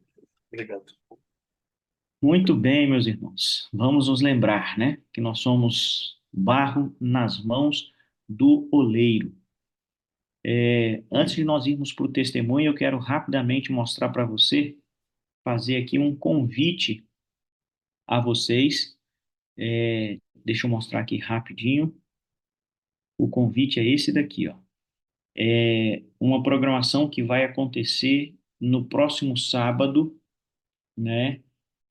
Obrigado. Muito bem, meus irmãos. Vamos nos lembrar, né, que nós somos barro nas mãos do oleiro. Antes de nós irmos para o testemunho, eu quero rapidamente mostrar para você, fazer aqui um convite a vocês. Deixa eu mostrar aqui rapidinho. O convite é esse daqui, ó. É uma programação que vai acontecer no próximo sábado, né?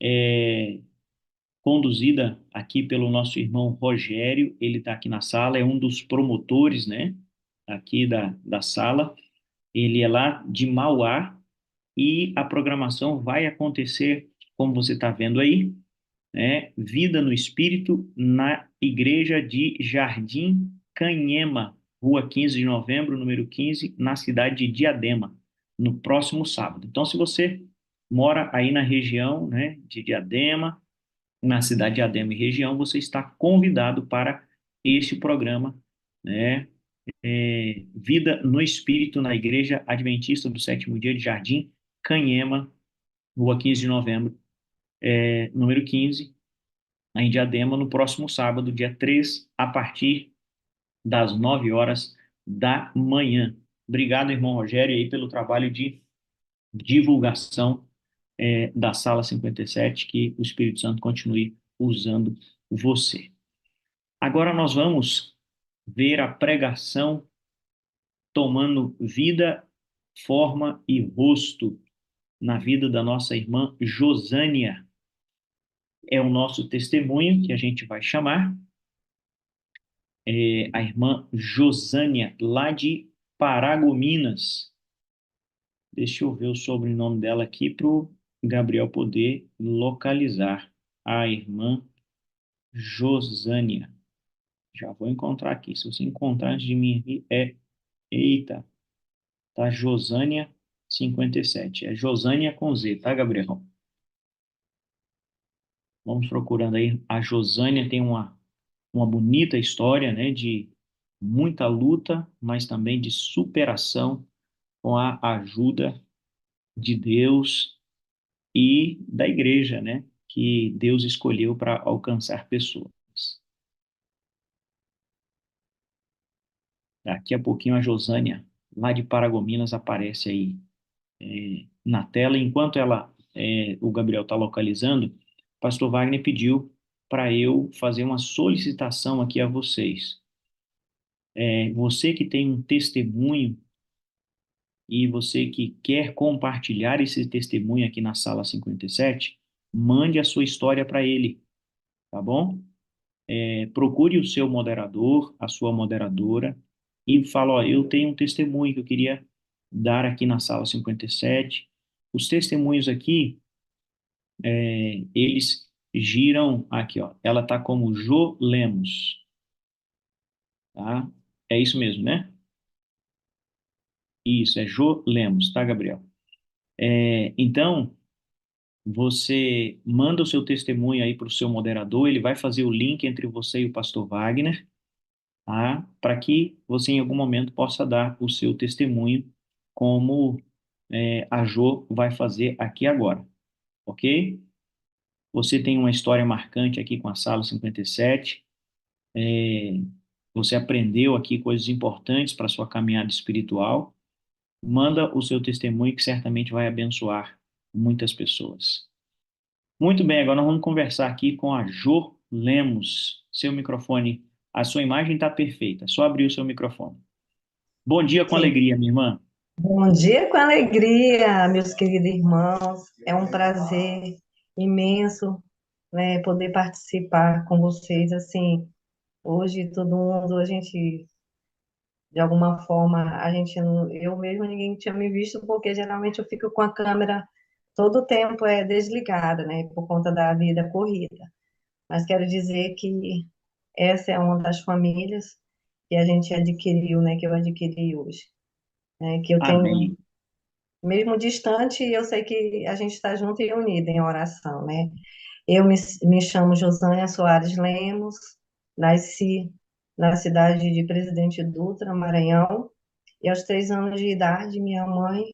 É, conduzida aqui pelo nosso irmão Rogério. Ele está aqui na sala, é um dos promotores, né? Aqui da sala. Ele é lá de Mauá e a programação vai acontecer, como você está vendo aí, né? Vida no Espírito na Igreja de Jardim Canhema, Rua 15 de Novembro, número 15, na cidade de Diadema, no próximo sábado. Então, se você mora aí na região, né, de Diadema, na cidade de Diadema e região, você está convidado para este programa, né, Vida no Espírito na Igreja Adventista do Sétimo Dia de Jardim Canhema, Rua 15 de Novembro, número 15, em Diadema, no próximo sábado, dia 3, a partir das 9 horas da manhã. Obrigado, irmão Rogério, aí pelo trabalho de divulgação da Sala 57, que o Espírito Santo continue usando você. Agora nós vamos ver a pregação tomando vida, forma e rosto na vida da nossa irmã Josânia. É o nosso testemunho que a gente vai chamar, a irmã Josânia, lá de Paragominas. Deixa eu ver o sobrenome dela aqui para o Gabriel poder localizar. A irmã Josânia. Já vou encontrar aqui. Se você encontrar antes de mim aqui, Eita, tá? Josânia 57. É Josânia com Z, tá, Gabriel? Vamos procurando aí. A Josânia tem uma bonita história, né? De muita luta, mas também de superação com a ajuda de Deus e da igreja, né? Que Deus escolheu para alcançar pessoas. Daqui a pouquinho a Josânia, lá de Paragominas, aparece aí na tela. Enquanto o Gabriel está localizando, o pastor Wagner pediu para eu fazer uma solicitação aqui a vocês. Você que tem um testemunho e você que quer compartilhar esse testemunho aqui na sala 57, mande a sua história para ele, tá bom? Procure o seu moderador, a sua moderadora, e fala, ó, eu tenho um testemunho que eu queria dar aqui na sala 57. Os testemunhos aqui, eles giram aqui, ó. Ela tá como Jo Lemos, tá? É isso mesmo, né? Isso, é Jo Lemos, tá, Gabriel? Então, você manda o seu testemunho aí para o seu moderador, ele vai fazer o link entre você e o pastor Wagner, tá? Para que você em algum momento possa dar o seu testemunho, como a Jo vai fazer aqui agora, ok? Você tem uma história marcante aqui com a Sala 57, você aprendeu aqui coisas importantes para a sua caminhada espiritual. Manda o seu testemunho que certamente vai abençoar muitas pessoas. Muito bem, agora nós vamos conversar aqui com a Jo Lemos. Seu microfone, a sua imagem está perfeita, só abrir o seu microfone. Bom dia com Sim. alegria, minha irmã. Bom dia com alegria, meus queridos irmãos. É um prazer imenso, né, poder participar com vocês. Assim, hoje todo mundo, a gente, de alguma forma, a gente, eu mesmo ninguém tinha me visto porque geralmente eu fico com a câmera todo o tempo desligada, né, por conta da vida corrida. Mas quero dizer que essa é uma das famílias que a gente adquiriu, né, que eu adquiri hoje, né, que eu tenho. Amém. Mesmo distante, eu sei que a gente está junto e unido em oração, né? Eu me chamo Josânia Soares Lemos, nasci na cidade de Presidente Dutra, Maranhão, e aos 3 anos de idade, minha mãe,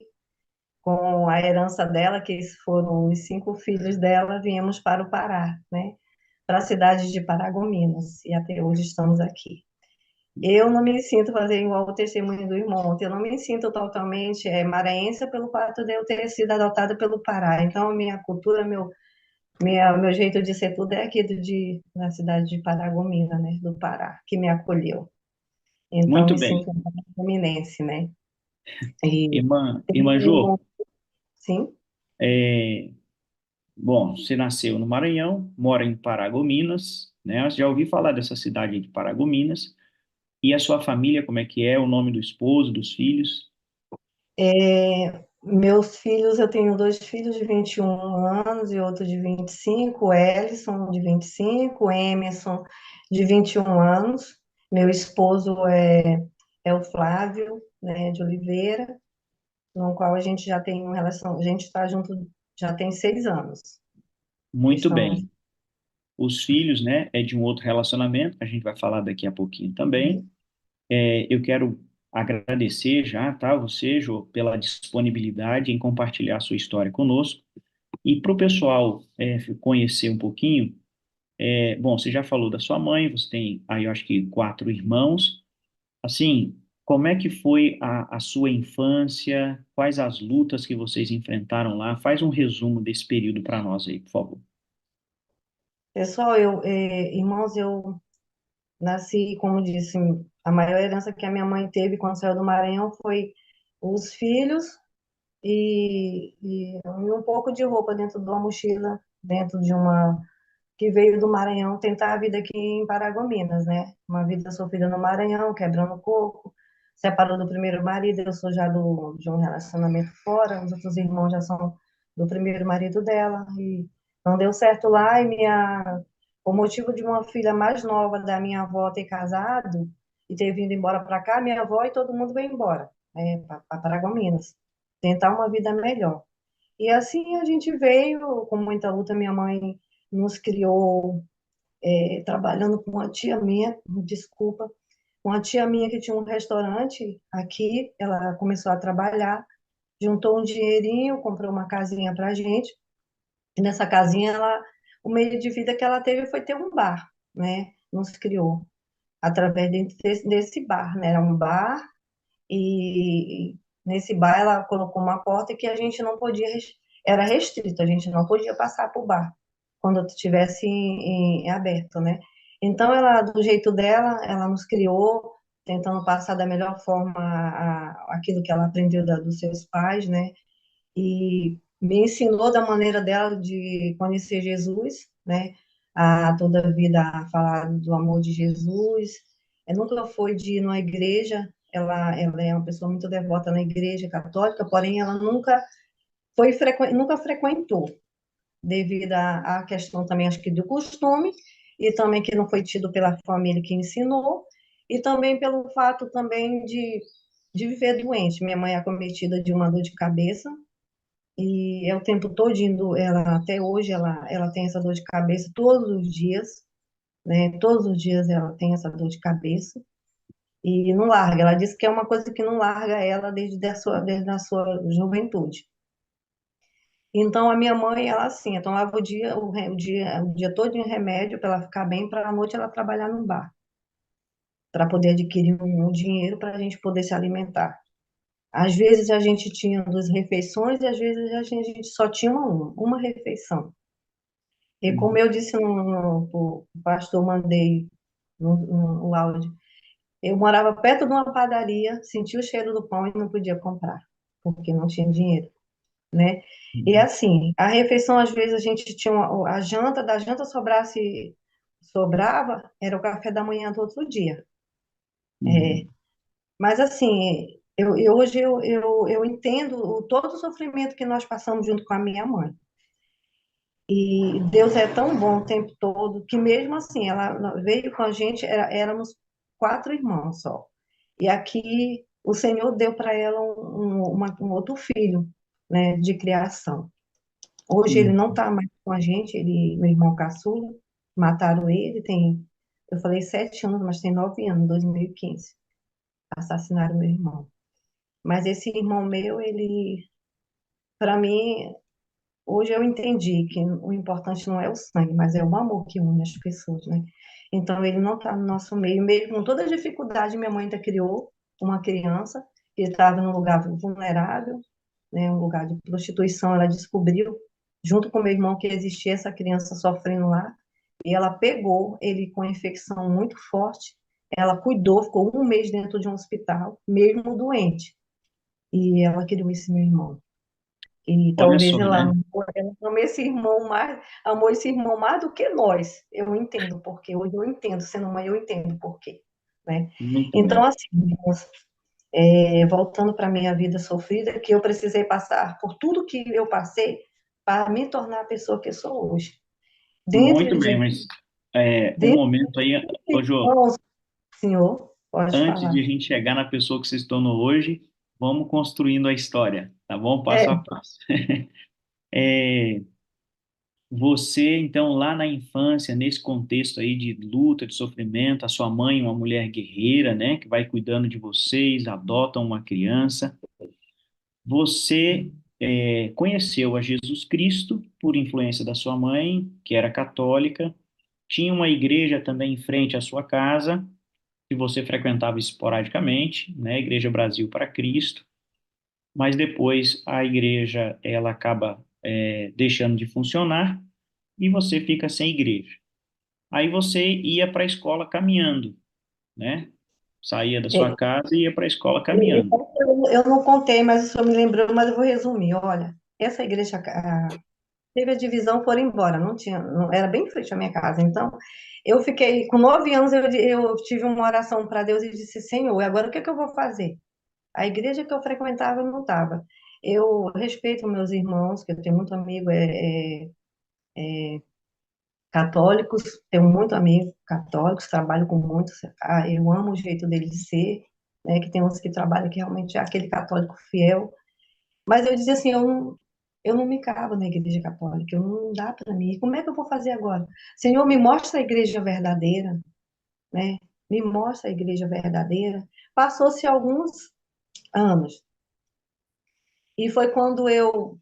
com a herança dela, que foram os 5 filhos dela, viemos para o Pará, né? Para a cidade de Paragominas, e até hoje estamos aqui. Eu não me sinto fazer igual o testemunho do irmão. Eu não me sinto totalmente maranhense pelo fato de eu ter sido adotada pelo Pará. Então, a minha cultura, meu jeito de ser tudo é aqui na cidade de Paragomina, né, do Pará, que me acolheu. Então, Muito me bem. sinto fluminense, né? E Irmã Jô, sim, é, bom, você nasceu no Maranhão, mora em Paragominas, né? Eu já ouvi falar dessa cidade de Paragominas. E a sua família, como é que é? O nome do esposo, dos filhos? meus filhos, eu tenho 2 filhos de 21 anos e outro de 25, o Ellison, de 25, o Emerson, de 21 anos. Meu esposo é o Flávio, né, de Oliveira, no qual a gente já tem uma relação, a gente está junto já tem 6 anos. Muito Estamos. bem. Os filhos, né, é de um outro relacionamento, a gente vai falar daqui a pouquinho também. Eu quero agradecer já, tá, você, Jô, pela disponibilidade em compartilhar a sua história conosco. E para o pessoal conhecer um pouquinho, bom, você já falou da sua mãe, você tem aí, eu acho que 4 irmãos. Assim, como é que foi a sua infância? Quais as lutas que vocês enfrentaram lá? Faz um resumo desse período para nós aí, por favor. Pessoal, irmãos, eu nasci, como disse, a maior herança que a minha mãe teve quando saiu do Maranhão foi os filhos e um pouco de roupa dentro de uma mochila, dentro de uma que veio do Maranhão tentar a vida aqui em Paragominas, né? Uma vida sofrida no Maranhão, quebrando coco, separou do primeiro marido, eu sou já de um relacionamento fora, os outros irmãos já são do primeiro marido dela, e não deu certo lá, o motivo de uma filha mais nova da minha avó ter casado e ter vindo embora para cá, minha avó e todo mundo veio embora, né, para Paragominas, tentar uma vida melhor. E assim a gente veio, com muita luta, minha mãe nos criou trabalhando com uma tia minha, desculpa, uma tia minha que tinha um restaurante aqui, ela começou a trabalhar, juntou um dinheirinho, comprou uma casinha pra gente, e nessa casinha o meio de vida que ela teve foi ter um bar, né? Nos criou através desse bar, né? Era um bar e nesse bar ela colocou uma porta que a gente não podia, era restrito, a gente não podia passar por bar quando estivesse aberto, né? Então ela, do jeito dela, ela nos criou, tentando passar da melhor forma aquilo que ela aprendeu dos seus pais, né? E me ensinou da maneira dela de conhecer Jesus, né? A toda a vida a falar do amor de Jesus. Nunca foi de ir numa igreja, ela é uma pessoa muito devota na igreja católica, porém ela nunca frequentou, devido à questão também, acho que do costume, e também que não foi tido pela família que ensinou, e também pelo fato também de viver doente. Minha mãe é acometida de uma dor de cabeça, e é o tempo todo indo, ela até hoje ela tem essa dor de cabeça todos os dias, né? Todos os dias ela tem essa dor de cabeça e não larga. Ela disse que é uma coisa que não larga ela desde a sua juventude. Então a minha mãe, ela assim, tomava o dia todo em remédio para ela ficar bem, para a noite ela trabalhar no bar, para poder adquirir um dinheiro para a gente poder se alimentar. Às vezes a gente tinha 2 refeições e às vezes a gente só tinha uma refeição. E como Uhum. eu disse pro pastor, mandei no áudio, eu morava perto de uma padaria, sentia o cheiro do pão e não podia comprar, porque não tinha dinheiro, né? E Uhum. assim, a refeição, às vezes, a gente tinha a janta, da janta sobrava, era o café da manhã do outro dia. É, Uhum. mas assim, hoje eu entendo todo o sofrimento que nós passamos junto com a minha mãe. E Deus é tão bom o tempo todo que mesmo assim, ela veio com a gente, éramos 4 irmãos só. E aqui o Senhor deu para ela um outro filho, né, de criação. Hoje ele não Uhum. está mais com a gente, meu irmão caçula, mataram ele, eu falei 7 anos, mas tem 9 anos, 2015. Assassinaram meu irmão. Mas esse irmão meu, para mim, hoje eu entendi que o importante não é o sangue, mas é o amor que une as pessoas, né? Então, ele não está no nosso meio, mesmo com toda a dificuldade, minha mãe ainda criou uma criança que estava num lugar vulnerável, né, um lugar de prostituição, ela descobriu, junto com meu irmão, que existia essa criança sofrendo lá, e ela pegou ele com infecção muito forte, ela cuidou, ficou um mês dentro de um hospital, mesmo doente, e ela criou esse meu irmão. E Olha talvez só, né? ela amou esse irmão mais do que nós. Eu entendo por quê. Hoje eu entendo, sendo mãe, eu entendo por quê, né? Muito Então, bem. assim, irmãos, voltando para a minha vida sofrida, que eu precisei passar por tudo que eu passei para me tornar a pessoa que eu sou hoje. Dentro Muito bem, de, mas um dentro momento aí, de ô Jô, irmãos, senhor, pode antes de falar. a gente chegar na pessoa que você se tornou hoje, vamos construindo a história, tá bom? Passo a É, passo. É, você, então, lá na infância, nesse contexto aí de luta, de sofrimento, a sua mãe, uma mulher guerreira, né, que vai cuidando de vocês, adota uma criança. Você conheceu a Jesus Cristo por influência da sua mãe, que era católica. Tinha uma igreja também em frente à sua casa, que você frequentava esporadicamente, né, Igreja Brasil para Cristo. Mas depois a igreja ela acaba deixando de funcionar e você fica sem igreja. Aí você ia para a escola caminhando, né? Saía da sua É, casa e ia para a escola caminhando. eu não contei, mas o senhor me lembrou, mas eu vou resumir. Olha, essa igreja teve a divisão, foram embora, não tinha, era bem em frente à minha casa. Então, eu fiquei, com 9 anos, eu tive uma oração para Deus e disse, Senhor, agora o que é que eu vou fazer? A igreja que eu frequentava não estava. Eu respeito meus irmãos, que eu tenho muito amigo católicos, tenho muito amigo católicos, trabalho com muitos, eu amo o jeito deles de ser, né, que tem uns que trabalham que realmente é aquele católico fiel, mas eu dizia assim, eu não me cabo na igreja católica, eu não dá para mim, como é que eu vou fazer agora? Senhor, me mostra a igreja verdadeira, né, me mostra a igreja verdadeira. Passou-se alguns anos, e foi quando eu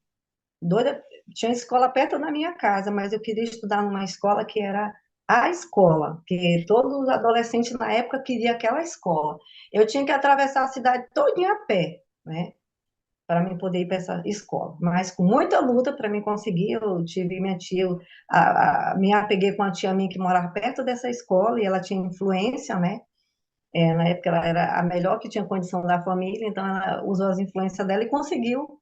doida, tinha escola perto da minha casa, mas eu queria estudar numa escola que era a escola, porque todos os adolescentes na época queriam aquela escola. Eu tinha que atravessar a cidade todinha a pé, né, para mim poder ir para essa escola. Mas com muita luta para mim conseguir, eu tive minha tia, me apeguei com a tia minha que morava perto dessa escola e ela tinha influência, né? Na época ela era a melhor que tinha condição da família, então ela usou as influências dela e conseguiu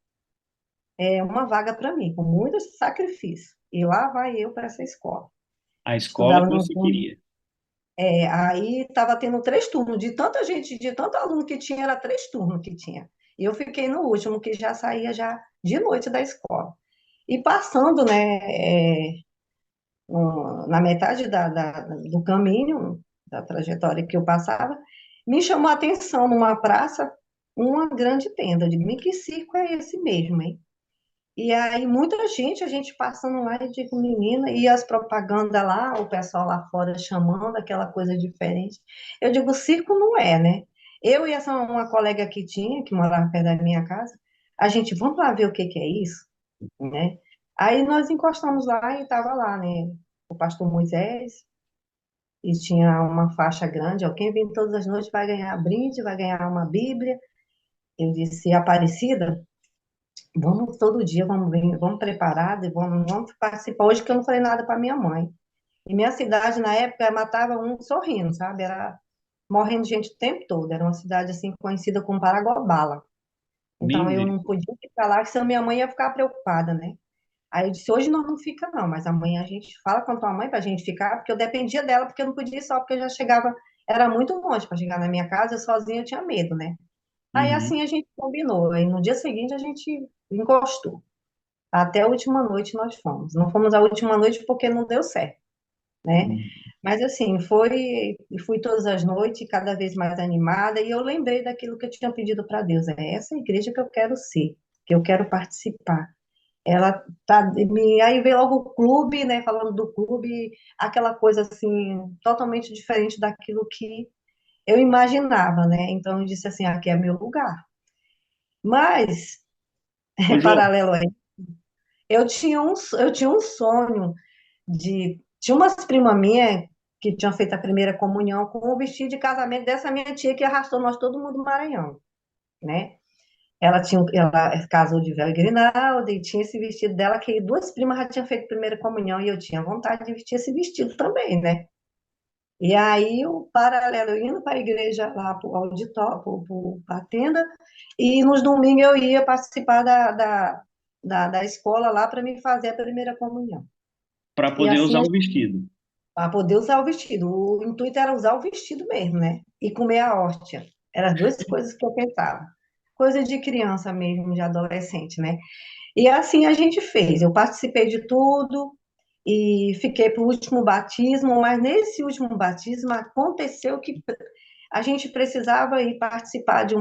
uma vaga para mim, com muito sacrifício. E lá vai eu para essa escola. A escola Estudava que no você turno. queria. Aí estava tendo 3 turnos, de tanta gente, de tanto aluno que tinha, era 3 turnos que tinha. E eu fiquei no último, que já saía já de noite da escola. E passando, né, na metade do caminho, da trajetória que eu passava, me chamou a atenção numa praça uma grande tenda. Eu digo, "Men, que circo é esse mesmo, hein?" E aí, muita gente, a gente passando lá e digo, menina, e as propagandas lá, o pessoal lá fora chamando aquela coisa diferente. Eu digo, circo não é, né? Eu e essa uma colega que tinha, que morava perto da minha casa, a gente, vamos lá ver o que que é isso, né? Aí nós encostamos lá e estava lá, né? O pastor Moisés, e tinha uma faixa grande, ó, quem vem todas as noites vai ganhar brinde, vai ganhar uma Bíblia. Eu disse, Aparecida, vamos todo dia, vamos vir, vamos preparados, vamos participar. Hoje que eu não falei nada para minha mãe. E minha cidade, na época, matava um sorrindo, sabe? Era morrendo de gente o tempo todo. Era uma cidade, assim, conhecida como Paraguabala. Então, eu não Misericórdia. podia ficar lá, que senão minha mãe ia ficar preocupada, né? Aí eu disse, hoje nós não fica não, mas amanhã a gente fala com a tua mãe para a gente ficar, porque eu dependia dela, porque eu não podia ir só, porque eu já chegava, era muito longe para chegar na minha casa, eu sozinha eu tinha medo, né? Aí Uhum. assim a gente combinou, aí no dia seguinte a gente encostou. Até a última noite nós fomos. Não fomos a última noite porque não deu certo, né? Uhum. Mas assim, fui todas as noites, cada vez mais animada, e eu lembrei daquilo que eu tinha pedido para Deus. É essa igreja que eu quero ser, que eu quero participar. Ela aí veio logo o clube, né? Falando do clube, aquela coisa assim, totalmente diferente daquilo que eu imaginava, né? Então eu disse assim, aqui é meu lugar. Mas, Ô, Jô, paralelo a isso, eu tinha um sonho tinha umas primas minhas que tinham feito a primeira comunhão com o vestido de casamento dessa minha tia que arrastou nós todo mundo do Maranhão, né? Ela casou de véu e grinalda e tinha esse vestido dela que 2 primas já tinham feito primeira comunhão e eu tinha vontade de vestir esse vestido também, né? E aí, o paralelo, indo para a igreja, lá para o auditório, para a tenda, e nos domingos eu ia participar da escola lá para me fazer a primeira comunhão. para E poder assim usar o vestido. para poder usar o vestido. O intuito era usar o vestido mesmo, né? E comer a hóstia. Eram as duas coisas que eu pensava. Coisa de criança mesmo, de adolescente, né? E assim a gente fez. Eu participei de tudo e fiquei para o último batismo, mas nesse último batismo aconteceu que a gente precisava ir participar de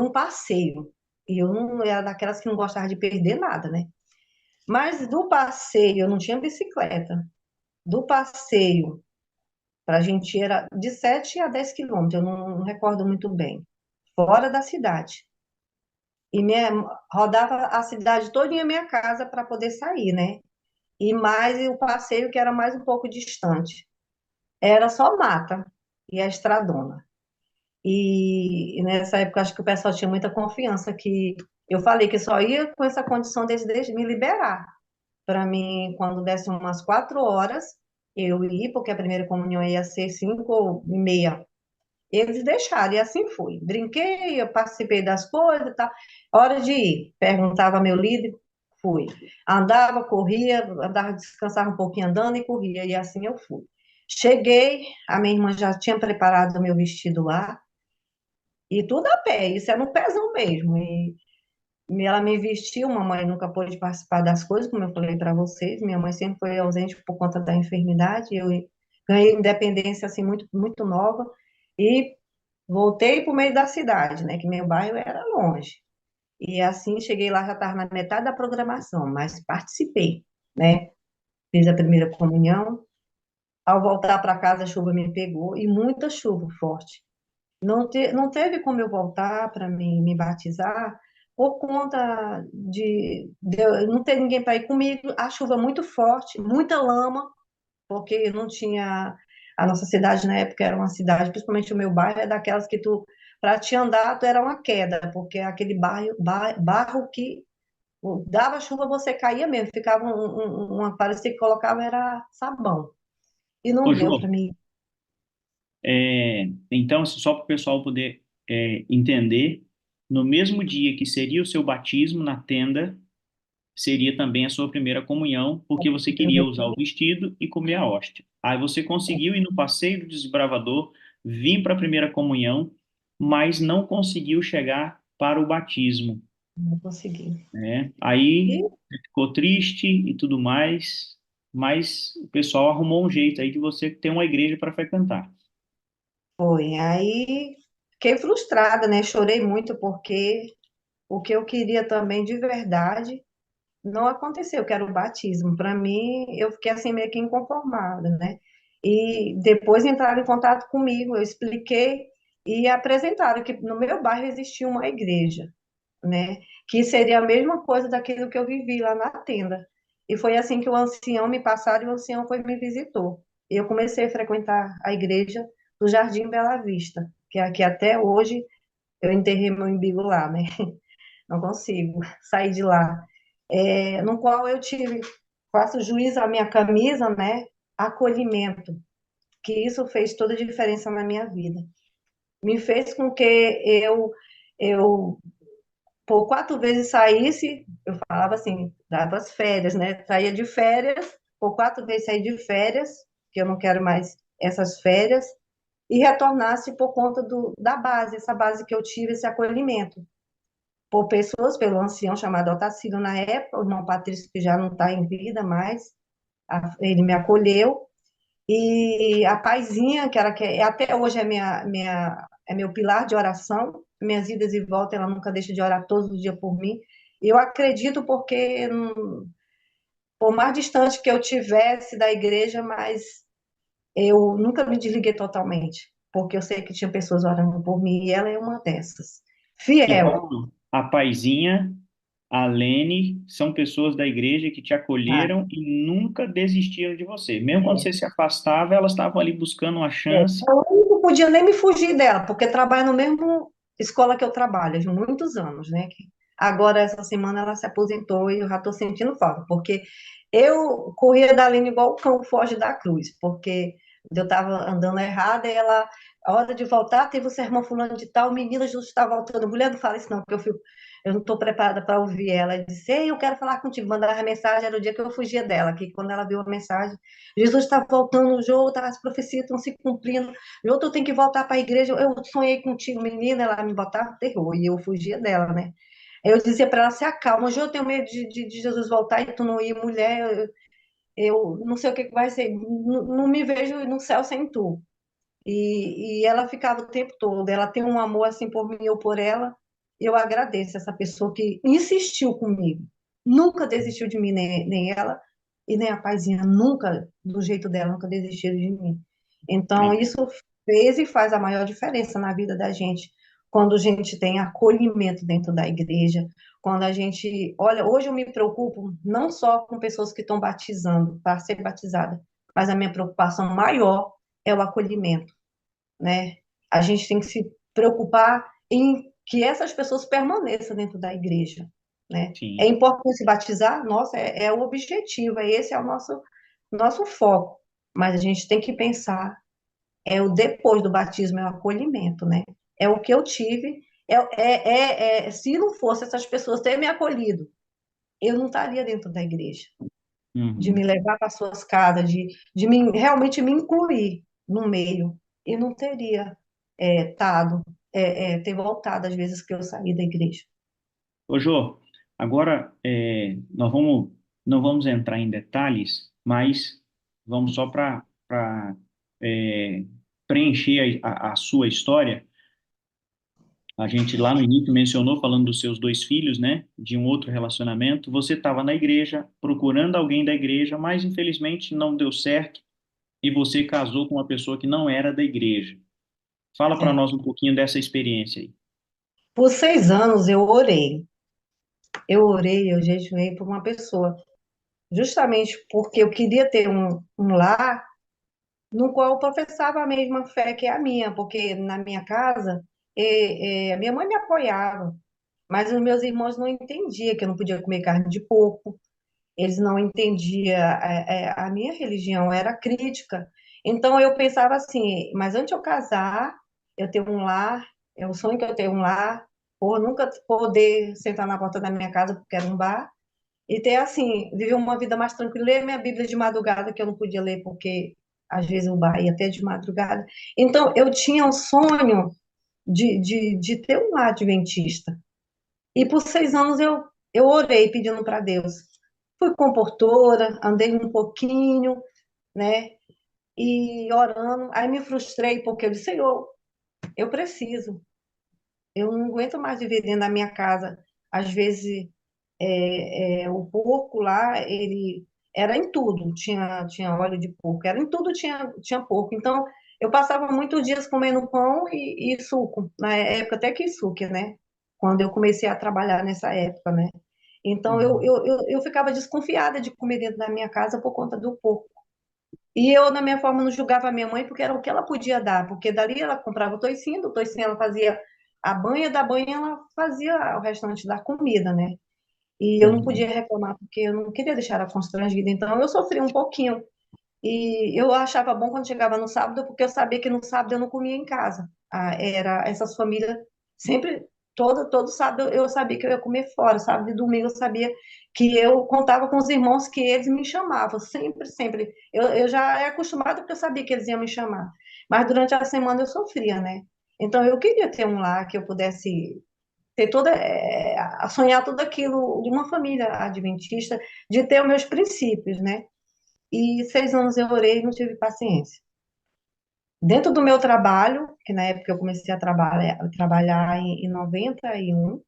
um passeio. E eu não era daquelas que não gostava de perder nada, né? Mas do passeio, eu não tinha bicicleta. Do passeio para a gente era de 7 a 10 quilômetros, eu não recordo muito bem, fora da cidade. E rodava a cidade toda em minha casa para poder sair, né? E mais o passeio que era mais um pouco distante. Era só mata e a estradona. E nessa época acho que o pessoal tinha muita confiança que eu falei que só ia com essa condição deles me liberar. Para mim, quando desse umas 4 horas, eu ia, porque a primeira comunhão ia ser 5h30. Eles deixaram, e assim fui. Brinquei, eu participei das coisas e tal. Hora de ir, perguntava meu líder, fui. Andava, corria, andava, descansava um pouquinho andando e corria, e assim eu fui. Cheguei, a minha irmã já tinha preparado o meu vestido lá, e tudo a pé, isso é no pezão mesmo. E ela me vestiu, mamãe nunca pôde participar das coisas, como eu falei para vocês, minha mãe sempre foi ausente por conta da enfermidade, eu ganhei independência assim muito, muito nova, e voltei para o meio da cidade, né? Que meu bairro era longe. E assim cheguei lá, já estava na metade da programação, mas participei, né? Fiz a primeira comunhão. Ao voltar para casa, a chuva me pegou e muita chuva forte. Não teve como eu voltar para me batizar por conta de eu não ter ninguém para ir comigo, a chuva muito forte, muita lama, porque não tinha. A nossa cidade na época era uma cidade, principalmente o meu bairro, é daquelas que tu, para te andar, tu era uma queda, porque é aquele barro que dava chuva, você caía mesmo, ficava uma parecia que colocava era sabão. E não Ô, deu para João, mim. então, assim, só para o pessoal poder entender, no mesmo dia que seria o seu batismo na tenda, seria também a sua primeira comunhão, porque você queria usar o vestido e comer a hóstia. Aí você conseguiu ir no passeio do desbravador, vir para a primeira comunhão, mas não conseguiu chegar para o batismo, Não consegui. né? E Aí ficou triste e tudo mais, mas o pessoal arrumou um jeito aí de você ter uma igreja para frequentar. foi. Aí fiquei frustrada, né? Chorei muito porque o que eu queria também de verdade não aconteceu, que era o batismo. Para mim, eu fiquei assim meio que inconformada, né? E depois entraram em contato comigo, eu expliquei e apresentaram que no meu bairro existia uma igreja, né? Que seria a mesma coisa daquilo que eu vivi lá na tenda. E foi assim que o ancião me passaram e o ancião foi e me visitou. E eu comecei a frequentar a igreja do Jardim Bela Vista, que é aqui até hoje eu enterrei meu umbigo lá, né? Não consigo sair de lá. No qual eu tive, faço juízo à minha camisa, né? Acolhimento, que isso fez toda a diferença na minha vida. Me fez com que eu por 4 vezes saísse, eu falava assim, dava as férias, né? Saía de férias, por 4 vezes saí de férias, que eu não quero mais essas férias, e retornasse por conta da base, essa base que eu tive, esse acolhimento por pessoas, pelo ancião chamado Otacílio na época, o irmão Patrício, que já não está em vida mais, ele me acolheu, e a paizinha, que até hoje é meu pilar de oração, minhas idas e voltas, ela nunca deixa de orar todos os dias por mim, eu acredito porque, por mais distante que eu tivesse da igreja, mas eu nunca me desliguei totalmente, porque eu sei que tinha pessoas orando por mim, e ela é uma dessas. Fiel. Então, a Paizinha, a Lene, são pessoas da igreja que te Ah, acolheram e nunca desistiram de você. Mesmo quando é. você se afastava, elas estavam ali buscando uma chance. Eu não podia nem me fugir dela, porque trabalha no mesmo escola que eu trabalho, há muitos anos, né? Agora, essa semana, ela se aposentou e eu já estou sentindo falta, porque eu corria da linha igual o cão foge da cruz, porque eu estava andando errada e ela, a hora de voltar, teve o sermão fulano de tal, menina, Jesus está voltando. Mulher, não fala isso não, porque eu não estou preparada para ouvir ela. Ela disse, ei, eu quero falar contigo, mandar a mensagem, era o dia que eu fugia dela, que quando ela viu a mensagem, Jesus está voltando, Jô, as profecias estão se cumprindo. Jô, tu tem que voltar para a igreja. Eu sonhei contigo, menina. Ela me botava terror e eu fugia dela, né? Eu dizia para ela: se acalma, Jô, eu tenho medo de Jesus voltar e tu não ir, mulher. Eu não sei o que vai ser. Não, não me vejo no céu sem tu. E ela ficava o tempo todo. Ela tem um amor assim por mim ou por ela. eu agradeço essa pessoa que insistiu comigo. Nunca desistiu de mim, nem ela, e nem a paizinha, nunca, do jeito dela, nunca desistiu de mim. Então, É. isso fez e faz a maior diferença na vida da gente, quando a gente tem acolhimento dentro da igreja, quando a gente, olha, hoje eu me preocupo não só com pessoas que estão batizando, para ser batizada, mas a minha preocupação maior é o acolhimento, né? A gente tem que se preocupar em que essas pessoas permaneçam dentro da igreja, né? É Sim. importante se batizar, nossa, é o objetivo, esse é o nosso foco, mas a gente tem que pensar, é o depois do batismo, é o acolhimento, né? É o que eu tive, se não fosse essas pessoas terem me acolhido, eu não estaria dentro da igreja, de me Uhum. levar para suas casas, realmente me incluir no meio, e não teria ter voltado às vezes que eu saí da igreja. Ô, Jô, agora não vamos entrar em detalhes, mas vamos só para preencher a sua história. A gente lá no início mencionou, falando dos seus dois filhos, né, de um outro relacionamento. Você estava na igreja, procurando alguém da igreja, mas infelizmente não deu certo e você casou com uma pessoa que não era da igreja. Fala para É. nós um pouquinho dessa experiência aí. Por 6 anos eu jejuei por uma pessoa, justamente porque eu queria ter um lar no qual eu professava a mesma fé que a minha, porque na minha casa, a minha mãe me apoiava, mas os meus irmãos não entendiam que eu não podia comer carne de porco, eles não entendiam, a minha religião era crítica. Então eu pensava assim, mas antes de eu casar, eu ter um lar, é o sonho que eu tenho um lar, por nunca poder sentar na porta da minha casa porque era um bar, e ter assim, viver uma vida mais tranquila, ler minha Bíblia de madrugada, que eu não podia ler porque às vezes o bar ia até de madrugada. Então eu tinha um sonho de ter um lar adventista. E por 6 anos eu orei pedindo para Deus. Fui comportora, andei um pouquinho, né? E orando. Aí me frustrei, porque eu disse, Senhor, eu preciso. Eu não aguento mais viver dentro da minha casa. Às vezes, o porco lá, ele era em tudo. Tinha óleo de porco, era em tudo tinha porco. Então, eu passava muitos dias comendo pão e suco. Na época, até que suco, né? Quando eu comecei a trabalhar nessa época, né? Então, Uhum. eu ficava desconfiada de comer dentro da minha casa por conta do porco. E eu, na minha forma, não julgava a minha mãe porque era o que ela podia dar, porque dali ela comprava o toicinho, do toicinho ela fazia a banha, da banha ela fazia o restante da comida, né? E eu não podia Uhum. reclamar porque eu não queria deixar ela constrangida, então eu sofri um pouquinho. E eu achava bom quando chegava no sábado, porque eu sabia que no sábado eu não comia em casa. Era essas famílias sempre todo sábado eu sabia que eu ia comer fora, sábado e domingo eu sabia que eu contava com os irmãos que eles me chamavam, sempre, sempre. Eu já era acostumada porque eu sabia que eles iam me chamar. Mas durante a semana eu sofria, né? Então eu queria ter um lar que eu pudesse ter a sonhar tudo aquilo de uma família adventista, de ter os meus princípios, né? E 6 anos eu orei e não tive paciência. Dentro do meu trabalho, que na época eu comecei a trabalhar em 91,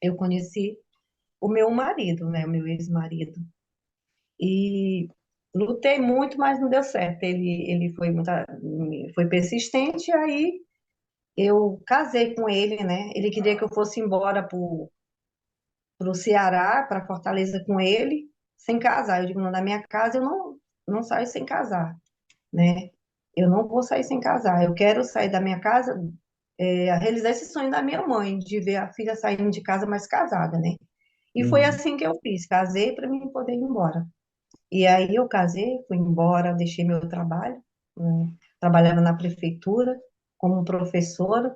eu conheci o meu marido, né, o meu ex-marido. E lutei muito, mas não deu certo. Ele foi persistente, aí eu casei com ele, né? Ele queria que eu fosse embora para o Ceará, para Fortaleza com ele, sem casar. Eu digo, não, na minha casa eu não saio sem casar, né? Eu não vou sair sem casar. Eu quero sair da minha casa, a realizar esse sonho da minha mãe, de ver a filha saindo de casa mais casada, né? E foi Uhum. assim que eu fiz. Casei para mim poder ir embora. E aí eu casei, fui embora, deixei meu trabalho, né? Trabalhava na prefeitura como professora.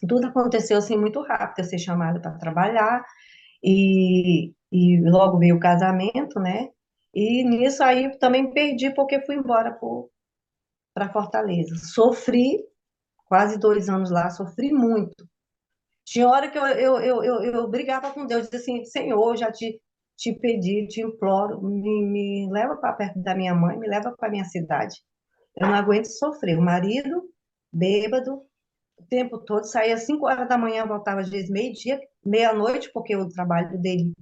Tudo aconteceu assim muito rápido. Eu ser chamada para trabalhar e logo veio o casamento, né? E nisso aí também perdi porque fui embora para Fortaleza. Sofri quase 2 anos lá, sofri muito. Tinha hora que eu brigava com Deus, dizia assim, Senhor, já te pedi, te imploro, me leva para perto da minha mãe, me leva para minha cidade. Eu não aguento sofrer. O marido, bêbado, o tempo todo, saía às 5 horas da manhã, voltava às vezes meio-dia, meia-noite, porque o trabalho dele,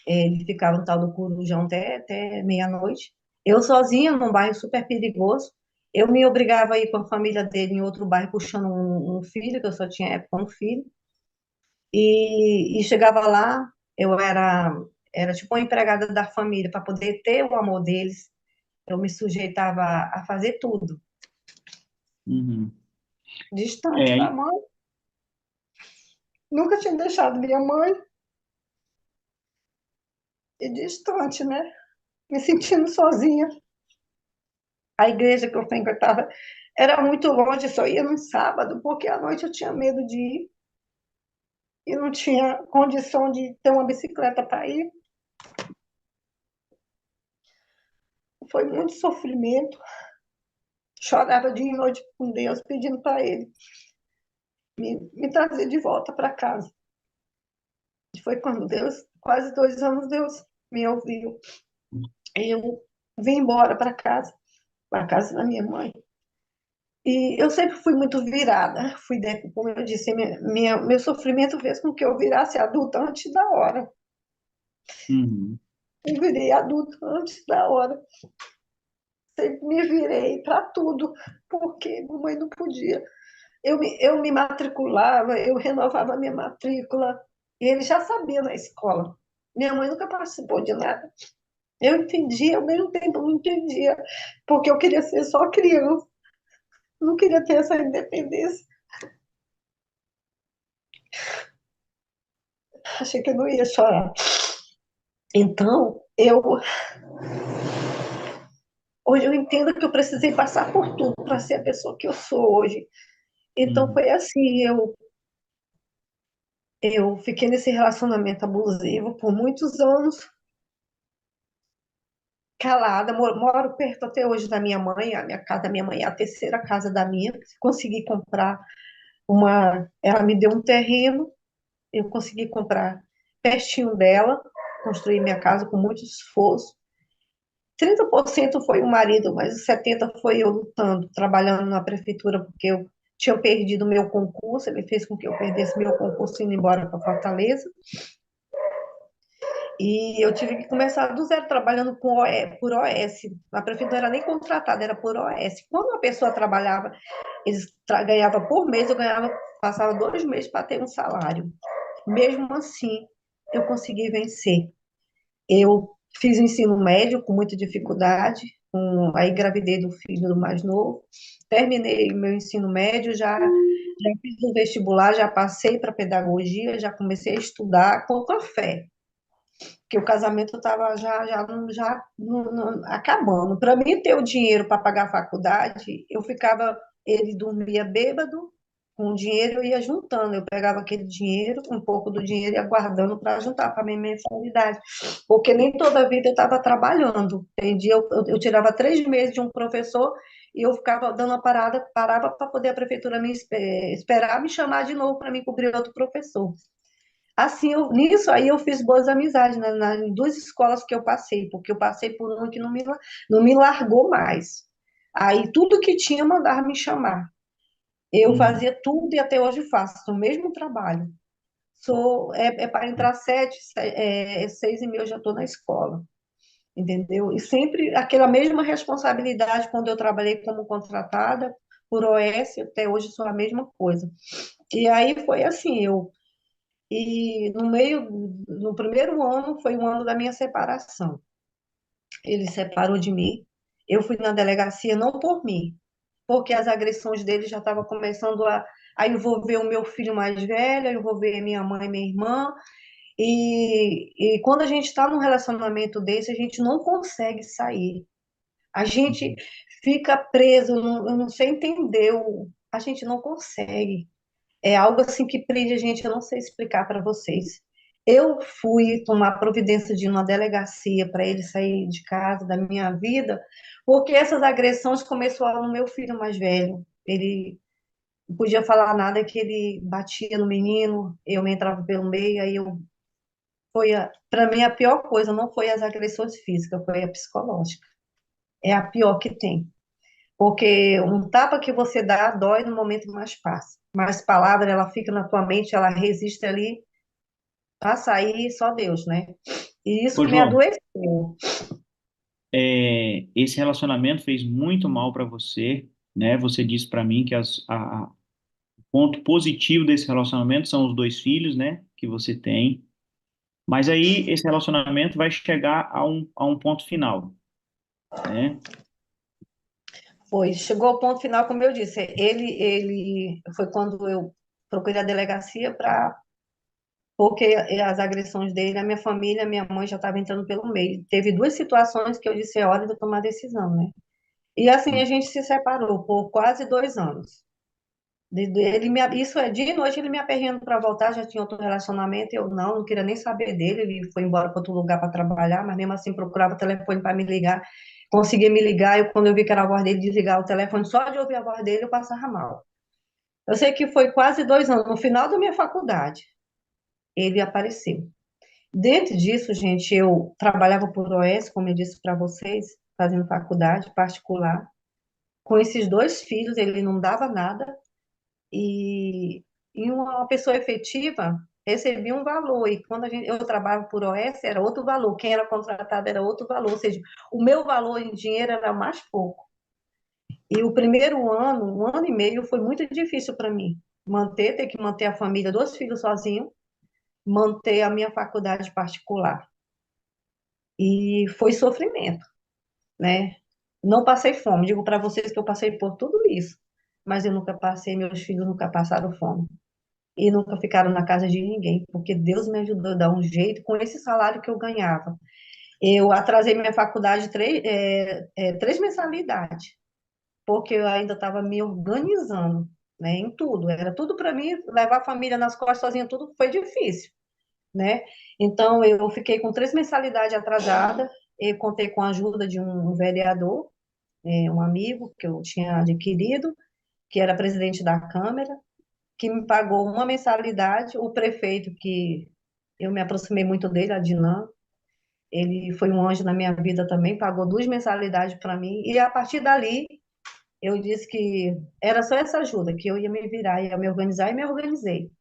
ele ficava no tal do Corujão até meia-noite. Eu sozinha, num bairro super perigoso, eu me obrigava a ir com a família dele em outro bairro, puxando um filho, que eu só tinha época um filho, e chegava lá, eu era tipo uma empregada da família, para poder ter o amor deles, eu me sujeitava a fazer tudo, Uhum. distante da É, mãe, nunca tinha deixado minha mãe, e distante, né? Me sentindo sozinha. A igreja que eu frequentava era muito longe, só ia no sábado, porque à noite eu tinha medo de ir e não tinha condição de ter uma bicicleta para ir. Foi muito sofrimento. Chorava dia e noite com Deus, pedindo para Ele me trazer de volta para casa. E foi quando Deus, quase 2 anos, Deus me ouviu. Eu vim embora para casa da minha mãe. E eu sempre fui muito virada, como eu disse, meu sofrimento fez com que eu virasse adulta antes da hora. uhum. Eu virei adulta antes da hora. Sempre me virei para tudo, porque mamãe não podia. Eu me matriculava, eu renovava minha matrícula, e ele já sabia na escola. Minha mãe nunca participou de nada. Eu entendia, ao mesmo tempo não entendia, porque eu queria ser só criança, não queria ter essa independência. Achei que eu não ia chorar. Então, hoje eu entendo que eu precisei passar por tudo para ser a pessoa que eu sou hoje. Então, Uhum. foi assim, eu fiquei nesse relacionamento abusivo por muitos anos, calada, moro perto até hoje da minha mãe, a minha casa da minha mãe é a terceira casa da minha, consegui comprar ela me deu um terreno, eu consegui comprar pertinho dela, construí minha casa com muito esforço. 30% foi o marido, mas os 70% foi eu lutando, trabalhando na prefeitura, porque eu tinha perdido o meu concurso, ele fez com que eu perdesse meu concurso indo embora para Fortaleza. E eu tive que começar do zero, trabalhando por OS. A prefeitura não era nem contratada, era por OS. Quando uma pessoa trabalhava, eles ganhavam por mês, passava 2 meses para ter um salário. Mesmo assim, eu consegui vencer. Eu fiz o ensino médio com muita dificuldade, aí engravidei do filho do mais novo, terminei meu ensino médio, já fiz o vestibular, já passei para pedagogia, já comecei a estudar com a fé, porque o casamento estava acabando. Para mim ter o dinheiro para pagar a faculdade, ele dormia bêbado, com o dinheiro eu ia juntando, eu pegava aquele dinheiro, um pouco do dinheiro ia guardando para juntar para minha mensalidade, porque nem toda a vida eu estava trabalhando. Tem dia eu tirava 3 meses de um professor e eu ficava dando uma parava para poder a prefeitura me esperar me chamar de novo para me cobrir outro professor. Assim, nisso aí eu fiz boas amizades nas 2 escolas que eu passei, porque eu passei por uma que não me largou mais. Aí tudo que tinha mandava me chamar. Eu Uhum. fazia tudo e até hoje faço o mesmo trabalho. Para entrar 7, 6h30 eu já estou na escola, entendeu? E sempre aquela mesma responsabilidade quando eu trabalhei como contratada por OS, até hoje sou a mesma coisa. E aí foi assim, no primeiro ano foi o ano da minha separação. Ele separou de mim. Eu fui na delegacia não por mim, porque as agressões dele já estavam começando a envolver o meu filho mais velho, a envolver minha mãe e minha irmã. E quando a gente está num relacionamento desse, a gente não consegue sair. A gente fica preso, eu não sei entender, a gente não consegue. É algo assim que prende a gente, eu não sei explicar para vocês. Eu fui tomar providência de uma delegacia para ele sair de casa, da minha vida, porque essas agressões começaram no meu filho mais velho. Ele não podia falar nada, que ele batia no menino, eu me entrava pelo meio, para mim a pior coisa não foi as agressões físicas, foi a psicológica. É a pior que tem. Porque um tapa que você dá dói no momento mais passa. Mas palavra, ela fica na tua mente, ela resiste ali, pra sair só Deus, né? E isso Ô, me João, adoeceu. esse relacionamento fez muito mal para você, né? Você disse para mim que o ponto positivo desse relacionamento são os dois filhos, né? Que você tem. Mas aí esse relacionamento vai chegar a um ponto final, né? Foi, chegou ao ponto final, como eu disse, ele foi quando eu procurei a delegacia para porque as agressões dele, a minha família, a minha mãe já estava entrando pelo meio. Teve duas situações que eu disse, é hora de eu tomar decisão, né? E assim a gente se separou por quase 2 anos. Isso é dia e noite ele me aperreando para voltar, já tinha outro relacionamento, eu não queria nem saber dele, ele foi embora para outro lugar para trabalhar, mas mesmo assim procurava o telefone para me ligar, conseguia me ligar, quando eu vi que era a voz dele, desligar o telefone, só de ouvir a voz dele eu passava mal. Eu sei que foi quase 2 anos, no final da minha faculdade, ele apareceu. Dentro disso, gente, eu trabalhava por OS, como eu disse para vocês, fazendo faculdade particular. Com esses dois filhos, ele não dava nada, e, e uma pessoa efetiva recebia um valor, e quando eu trabalhava por OS, era outro valor, quem era contratado era outro valor, ou seja, o meu valor em dinheiro era mais pouco. E o primeiro ano, 1 ano e meio, foi muito difícil para mim, ter que manter a família, 2 filhos sozinho, manter a minha faculdade particular. E foi sofrimento, né? Não passei fome, digo para vocês que eu passei por tudo isso, mas eu nunca passei, meus filhos nunca passaram fome. E nunca ficaram na casa de ninguém, porque Deus me ajudou a dar um jeito com esse salário que eu ganhava. Eu atrasei minha faculdade 3 mensalidades, porque eu ainda estava me organizando, né, em tudo. Era tudo para mim, levar a família nas costas sozinha, tudo foi difícil, né? Então, eu fiquei com 3 mensalidades atrasadas, e contei com a ajuda de um vereador, um amigo que eu tinha adquirido, que era presidente da Câmara, que me pagou uma mensalidade, o prefeito, que eu me aproximei muito dele, Adnan, ele foi um anjo na minha vida também, pagou 2 mensalidades para mim, e a partir dali, eu disse que era só essa ajuda, que eu ia me virar, ia me organizar, e me organizei.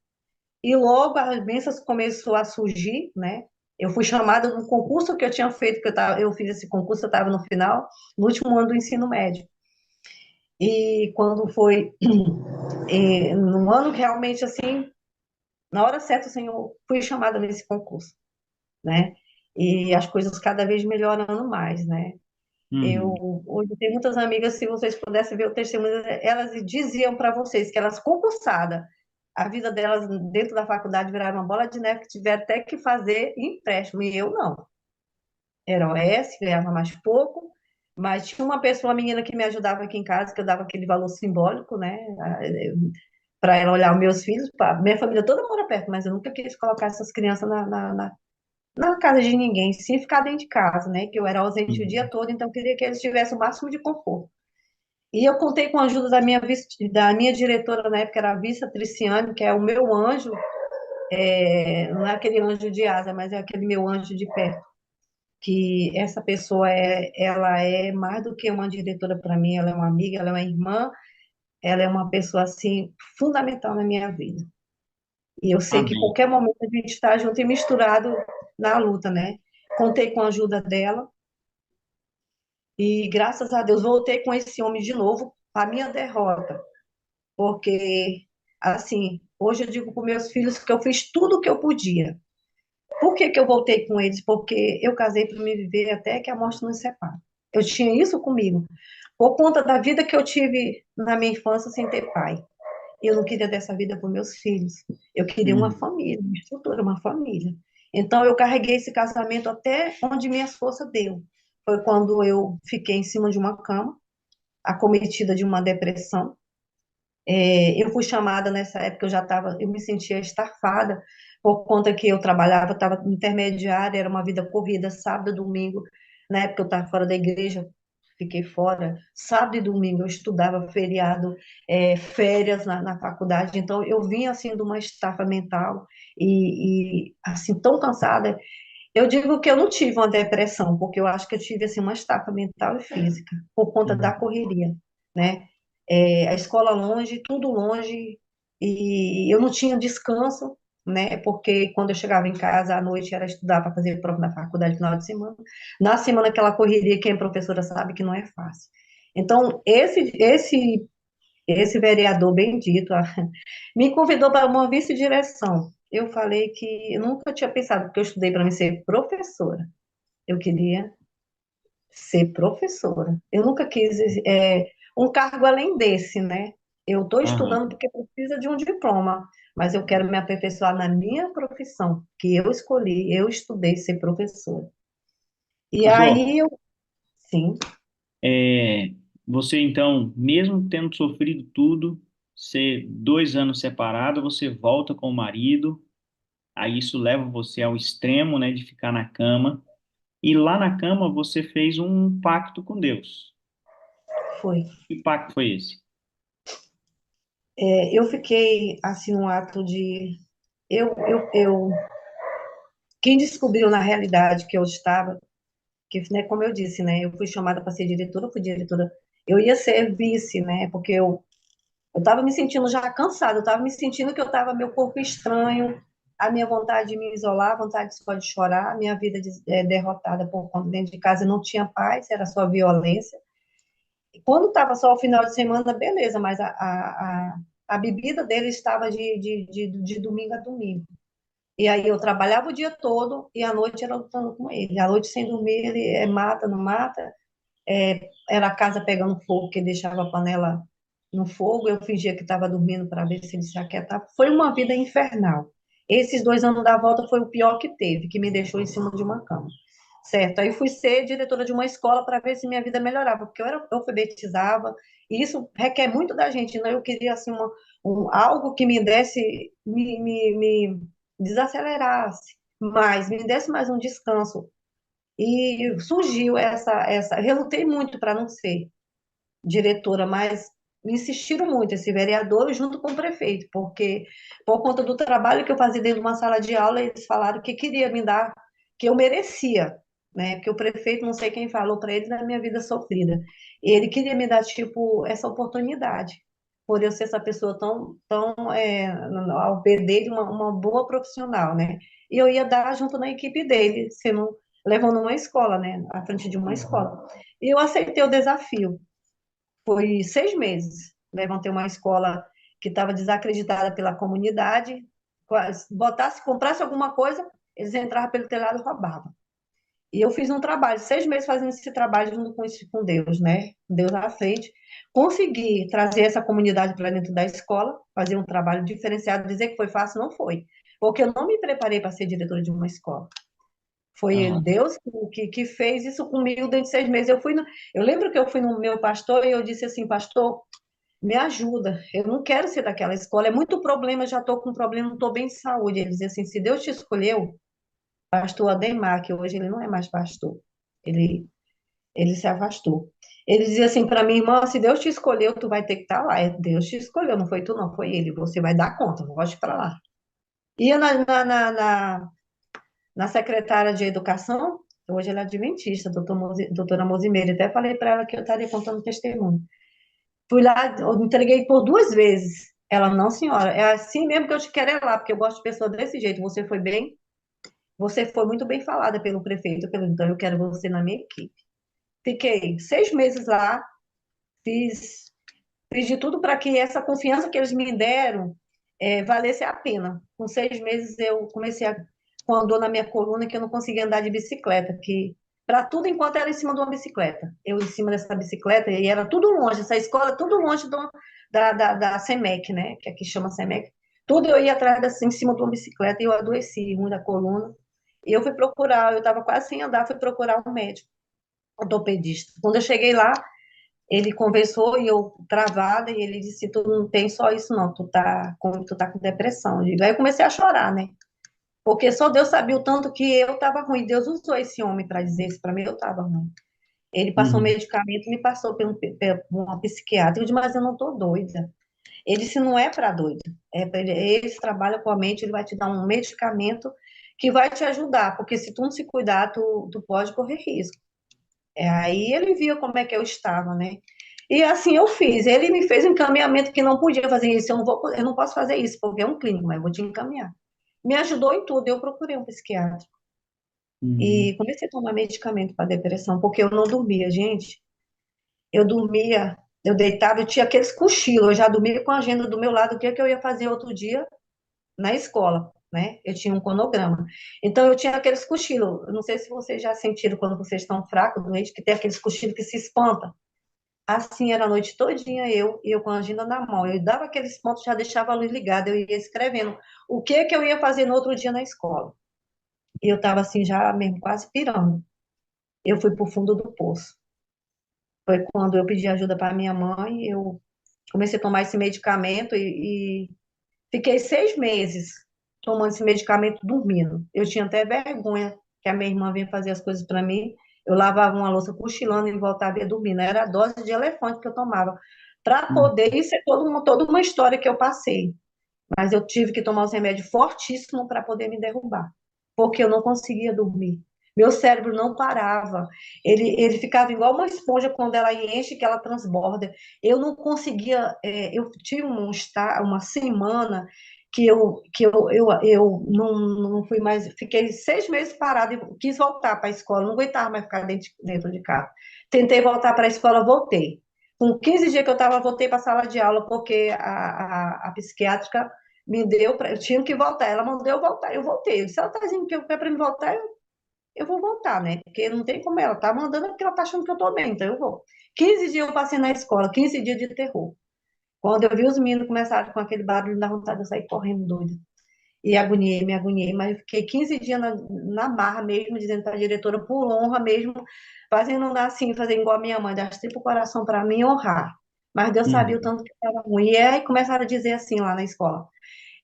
E logo as bênçãos começou a surgir, né? Eu fui chamada no concurso que eu tinha feito, eu fiz esse concurso, eu estava no final, no último ano do ensino médio. E quando foi, no ano que realmente, assim, na hora certa, assim, eu fui chamada nesse concurso, né? E as coisas cada vez melhorando mais, né? Eu Uhum. hoje tenho muitas amigas, se vocês pudessem ver o testemunho, elas diziam para vocês que elas concursadas, a vida delas dentro da faculdade viraram uma bola de neve que tiveram até que fazer empréstimo, e eu não. Era OS, ganhava mais pouco, mas tinha uma pessoa, uma menina que me ajudava aqui em casa, que eu dava aquele valor simbólico, né? Para ela olhar os meus filhos, minha família toda mora perto, mas eu nunca quis colocar essas crianças na casa de ninguém, sim ficar dentro de casa, né? Que eu era ausente o dia Uhum. todo, então eu queria que eles tivessem o máximo de conforto. E eu contei com a ajuda da minha diretora na época, era a Vista Triciane, que é o meu anjo, não é aquele anjo de asa, mas é aquele meu anjo de perto. Que essa pessoa ela é mais do que uma diretora para mim, ela é uma amiga, ela é uma irmã, ela é uma pessoa assim fundamental na minha vida. E eu sei que Amém. qualquer momento a gente está junto e misturado na luta, né? Contei com a ajuda dela e graças a Deus voltei com esse homem de novo, a minha derrota, porque assim, hoje eu digo para meus filhos que eu fiz tudo o que eu podia. Por que que eu voltei com eles? Porque eu casei para me viver até que a morte nos separe. Eu tinha isso comigo, por conta da vida que eu tive na minha infância sem ter pai. Eu não queria dessa vida para meus filhos. Eu queria uma Uhum. família, uma estrutura, uma família. Então, eu carreguei esse casamento até onde minhas forças deu. Foi quando eu fiquei em cima de uma cama, acometida de uma depressão. Eu fui chamada nessa época, eu me sentia estafada, por conta que eu trabalhava, estava intermediária, era uma vida corrida, sábado, domingo. Na época eu estava fora da igreja, fiquei fora. Sábado e domingo eu estudava, feriado, férias na faculdade. Então eu vinha assim de uma estafa mental e assim tão cansada. Eu digo que eu não tive uma depressão, porque eu acho que eu tive assim uma estafa mental e física por conta da Uhum. correria, né? A escola longe, tudo longe, e eu não tinha descanso, né? Porque quando eu chegava em casa à noite era estudar para fazer prova da faculdade no final de semana. Na semana aquela correria, quem é professora sabe que não é fácil. Então, esse vereador bendito me convidou para uma vice-direção. Eu falei que eu nunca tinha pensado, porque eu estudei para me ser professora. Eu queria ser professora. Eu nunca quis um cargo além desse, né? Eu estou Aham. estudando porque precisa de um diploma, mas eu quero me aperfeiçoar na minha profissão, que eu escolhi, eu estudei ser professora. E Jó, aí sim, é, você então, mesmo tendo sofrido tudo, ser 2 anos separado, você volta com o marido, aí isso leva você ao extremo, né, de ficar na cama, e lá na cama você fez um pacto com Deus. foi. Que pacto foi esse? Eu fiquei, assim, um ato de... eu quem descobriu na realidade que eu estava, que, né, como eu disse, né, eu fui chamada para ser diretora, eu fui diretora, eu ia ser vice, né, porque eu estava me sentindo já cansada, eu estava me sentindo que eu estava meu corpo estranho, a minha vontade de me isolar, a vontade só de chorar, a minha vida derrotada por conta dentro de casa não tinha paz, era só violência. E quando estava só o final de semana, beleza, mas a bebida dele estava de domingo a domingo. E aí eu trabalhava o dia todo e à noite era lutando com ele. À noite sem dormir, ele mata, não mata. Era a casa pegando fogo, que ele deixava a panela no fogo. Eu fingia que estava dormindo para ver se ele se aquietava. Foi uma vida infernal. Esses 2 anos da volta foi o pior que teve, que me deixou em cima de uma cama. Certo, aí fui ser diretora de uma escola para ver se minha vida melhorava, porque eu alfabetizava, e isso requer muito da gente, né? Eu queria, assim, algo que me desse, me desacelerasse mais, me desse mais um descanso. E surgiu eu relutei muito para não ser diretora, mas me insistiram muito, esse vereador junto com o prefeito, porque por conta do trabalho que eu fazia dentro de uma sala de aula, eles falaram que queria me dar, que eu merecia, né? Porque o prefeito, não sei quem falou para ele da minha vida sofrida. E ele queria me dar, tipo, essa oportunidade, por eu ser essa pessoa tão ao pé dele, uma boa profissional, né? E eu ia dar junto na equipe dele, levando uma escola, né? À frente de uma escola. E eu aceitei o desafio. Foi 6 meses. Levantei uma escola que estava desacreditada pela comunidade. Comprasse alguma coisa, eles entravam pelo telhado e roubavam. E eu fiz um trabalho, 6 meses fazendo esse trabalho junto com Deus, né? Deus à frente. Consegui trazer essa comunidade para dentro da escola, fazer um trabalho diferenciado. Dizer que foi fácil, não foi. Porque eu não me preparei para ser diretora de uma escola. Foi Aham. Deus que fez isso comigo dentro de 6 meses. Eu lembro que eu fui no meu pastor e eu disse assim, pastor, me ajuda. Eu não quero ser daquela escola. É muito problema, já estou com problema, não estou bem de saúde. Ele dizia assim, se Deus te escolheu, pastor Ademar, que hoje ele não é mais pastor, ele, ele se afastou. Ele dizia assim para mim, irmã, se Deus te escolheu, tu vai ter que estar lá. Deus te escolheu, não foi tu, não, foi ele. Você vai dar conta, volte para lá. Ia na secretária de educação, hoje ela é adventista, doutora Mosimeira, até falei para ela que eu estaria contando testemunho. Fui lá, eu entreguei por 2 vezes. Ela, não, senhora, é assim mesmo que eu te quero é lá, porque eu gosto de pessoa desse jeito. Você foi muito bem falada pelo prefeito, então eu quero você na minha equipe. Fiquei 6 meses lá, fiz, fiz de tudo para que essa confiança que eles me deram valesse a pena. Com 6 meses eu comecei com a dor na minha coluna que eu não conseguia andar de bicicleta, que para tudo enquanto era em cima de uma bicicleta. Eu em cima dessa bicicleta e era tudo longe, essa escola tudo longe da SEMEC, né? Que aqui chama SEMEC. Tudo eu ia atrás em cima de uma bicicleta e eu adoeci ruim da coluna. E eu fui procurar, eu estava quase sem andar, fui procurar um médico, ortopedista. Quando eu cheguei lá, ele conversou e eu travada, e ele disse, tu não tem só isso não, tu tá com depressão. Aí eu comecei a chorar, né? Porque só Deus sabia o tanto que eu estava ruim. Deus usou esse homem para dizer isso para mim, eu estava ruim. Ele passou Uhum. medicamento, me passou por uma psiquiatra. Eu disse, mas eu não estou doida. Ele disse, não é para doido. Ele trabalha com a mente, ele vai te dar um medicamento que vai te ajudar, porque se tu não se cuidar, tu pode correr risco. Aí ele viu como é que eu estava, né? E assim eu fiz. Ele me fez um encaminhamento que não podia fazer isso. Eu não posso fazer isso, porque é um clínico, mas eu vou te encaminhar. Me ajudou em tudo. Eu procurei um psiquiatra. Uhum. E comecei a tomar medicamento para depressão, porque eu não dormia, gente. Eu dormia, eu deitava, eu tinha aqueles cochilos. Eu já dormia com a agenda do meu lado, o que é que eu ia fazer outro dia na escola, né? Eu tinha um cronograma. Então, eu tinha aqueles cochilos. Eu não sei se vocês já sentiram quando vocês estão fracos, doentes, que tem aqueles cochilos que se espanta. Assim era a noite todinha e eu com a agenda na mão. Eu dava aqueles pontos, já deixava a luz ligada, eu ia escrevendo o que que eu ia fazer no outro dia na escola. E eu estava assim, já mesmo quase pirando. Eu fui para o fundo do poço. Foi quando eu pedi ajuda para minha mãe, eu comecei a tomar esse medicamento e fiquei 6 meses tomando esse medicamento dormindo. Eu tinha até vergonha que a minha irmã vinha fazer as coisas para mim. Eu lavava uma louça cochilando e voltava a dormir. Era a dose de elefante que eu tomava. Para Uhum. poder, isso é toda uma história que eu passei. Mas eu tive que tomar os remédios fortíssimos para poder me derrubar, porque eu não conseguia dormir. Meu cérebro não parava. Ele ficava igual uma esponja quando ela enche, que ela transborda. Eu não conseguia. Eu tive uma semana que eu não fui mais. Fiquei 6 meses parada e quis voltar para a escola. Não aguentava mais ficar dentro de casa. Tentei voltar para a escola, voltei. Com 15 dias que eu estava, voltei para a sala de aula, porque a psiquiátrica me deu, eu tinha que voltar. Ela mandou eu voltar, eu voltei. Se ela está dizendo que eu quero para me voltar, eu vou voltar, né? Porque não tem como ela tá mandando, é porque ela tá achando que eu tô bem, então eu vou. 15 dias eu passei na escola, 15 dias de terror. Quando eu vi os meninos começarem com aquele barulho, dá vontade de eu sair correndo doida. E agoniei, me agoniei, mas eu fiquei 15 dias na barra mesmo, dizendo para a diretora, por honra mesmo, fazendo assim, fazendo igual a minha mãe, dar tipo o coração para mim honrar. Mas Deus sabia o Uhum. tanto que estava ruim. E aí começaram a dizer assim lá na escola: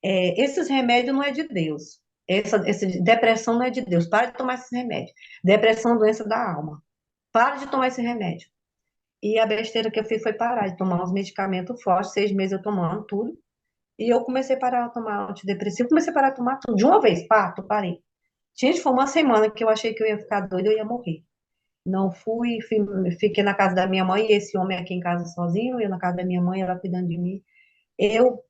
esses remédios não é de Deus. Essa depressão não é de Deus. Para de tomar esses remédios. Depressão é doença da alma. Para de tomar esse remédio. E a besteira que eu fiz foi parar de tomar uns medicamentos fortes, 6 meses eu tomando tudo. E eu comecei a parar de tomar antidepressivo, comecei a parar de tomar tudo. De uma vez, parei. Gente, foi uma semana que eu achei que eu ia ficar doida, eu ia morrer. Não fiquei na casa da minha mãe, e esse homem aqui em casa sozinho, eu na casa da minha mãe, ela cuidando de mim. Eu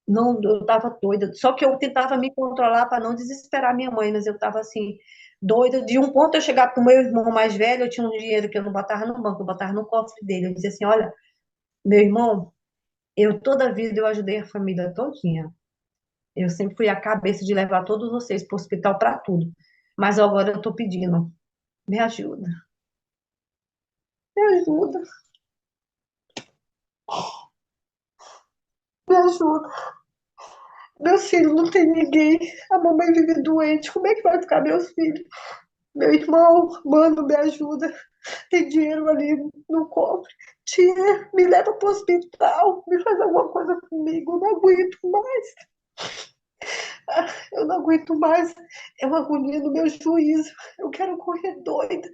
não, eu estava doida. Só que eu tentava me controlar para não desesperar minha mãe, mas eu estava assim, doida. De um ponto eu chegava para o meu irmão mais velho, eu tinha um dinheiro que eu não botava no banco, eu botava no cofre dele. Eu dizia assim: olha, meu irmão, eu toda a vida eu ajudei a família todinha. Eu sempre fui a cabeça de levar todos vocês para o hospital para tudo. Mas agora eu estou pedindo, me ajuda, me ajuda, me ajuda. Meus filhos não tem ninguém, a mamãe vive doente, como é que vai ficar meus filhos? Meu irmão, mano, me ajuda. Tem dinheiro ali no cofre. Tia, me leva para o hospital, me faz alguma coisa comigo. Eu não aguento mais. Eu não aguento mais. É uma agonia no meu juízo. Eu quero correr doida.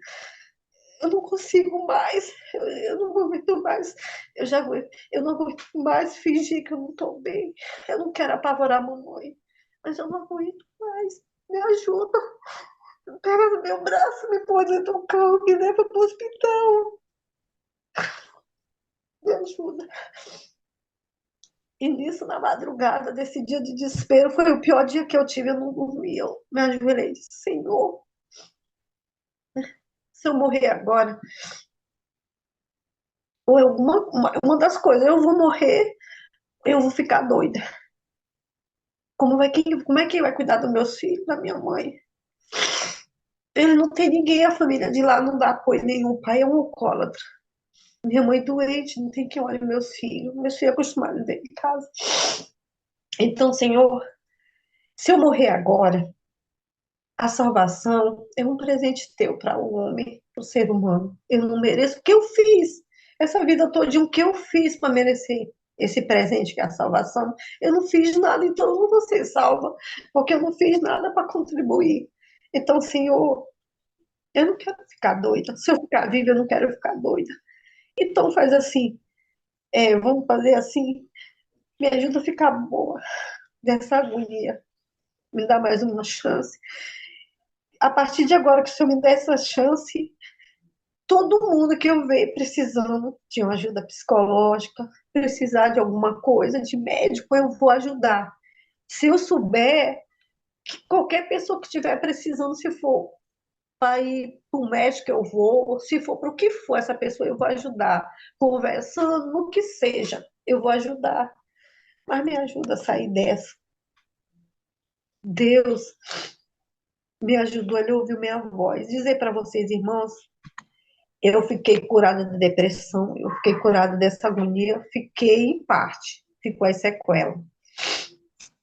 Eu não consigo mais. Eu não aguento mais. Eu não aguento mais fingir que eu não estou bem. Eu não quero apavorar a mamãe. Mas eu não aguento mais. Me ajuda. Pega no meu braço, me põe dentro do carro, me leva para o hospital. Me ajuda. E nisso, na madrugada desse dia de desespero, foi o pior dia que eu tive. Eu não dormi, eu me ajoelhei e disse: Senhor, se eu morrer agora, ou uma das coisas, eu vou morrer, eu vou ficar doida. Como é que vai cuidar dos meus filhos, da minha mãe? Ele não tem ninguém, a família de lá não dá apoio nenhum. O pai é um alcoólatra. Minha mãe doente, não tem quem olhe meus filhos. Meus filhos acostumados dentro de casa. Então, Senhor, se eu morrer agora, a salvação é um presente teu para o homem, para o ser humano. Eu não mereço o que eu fiz. Essa vida toda, o que eu fiz para merecer esse presente que é a salvação? Eu não fiz nada, então eu não vou ser salva, porque eu não fiz nada para contribuir. Então, Senhor, eu não quero ficar doida. Se eu ficar viva, eu não quero ficar doida. Então, faz assim, vamos fazer assim, me ajuda a ficar boa dessa agonia. Me dá mais uma chance. A partir de agora que o Senhor me der essa chance, todo mundo que eu ver precisando de uma ajuda psicológica, precisar de alguma coisa, de médico, eu vou ajudar. Se eu souber que qualquer pessoa que estiver precisando, se for para ir para o médico, eu vou, se for para o que for essa pessoa, eu vou ajudar. Conversando, no que seja, eu vou ajudar. Mas me ajuda a sair dessa. Deus me ajudou, ele ouviu minha voz. Dizer para vocês, irmãos, eu fiquei curada de depressão, eu fiquei curada dessa agonia, fiquei em parte, ficou as sequelas.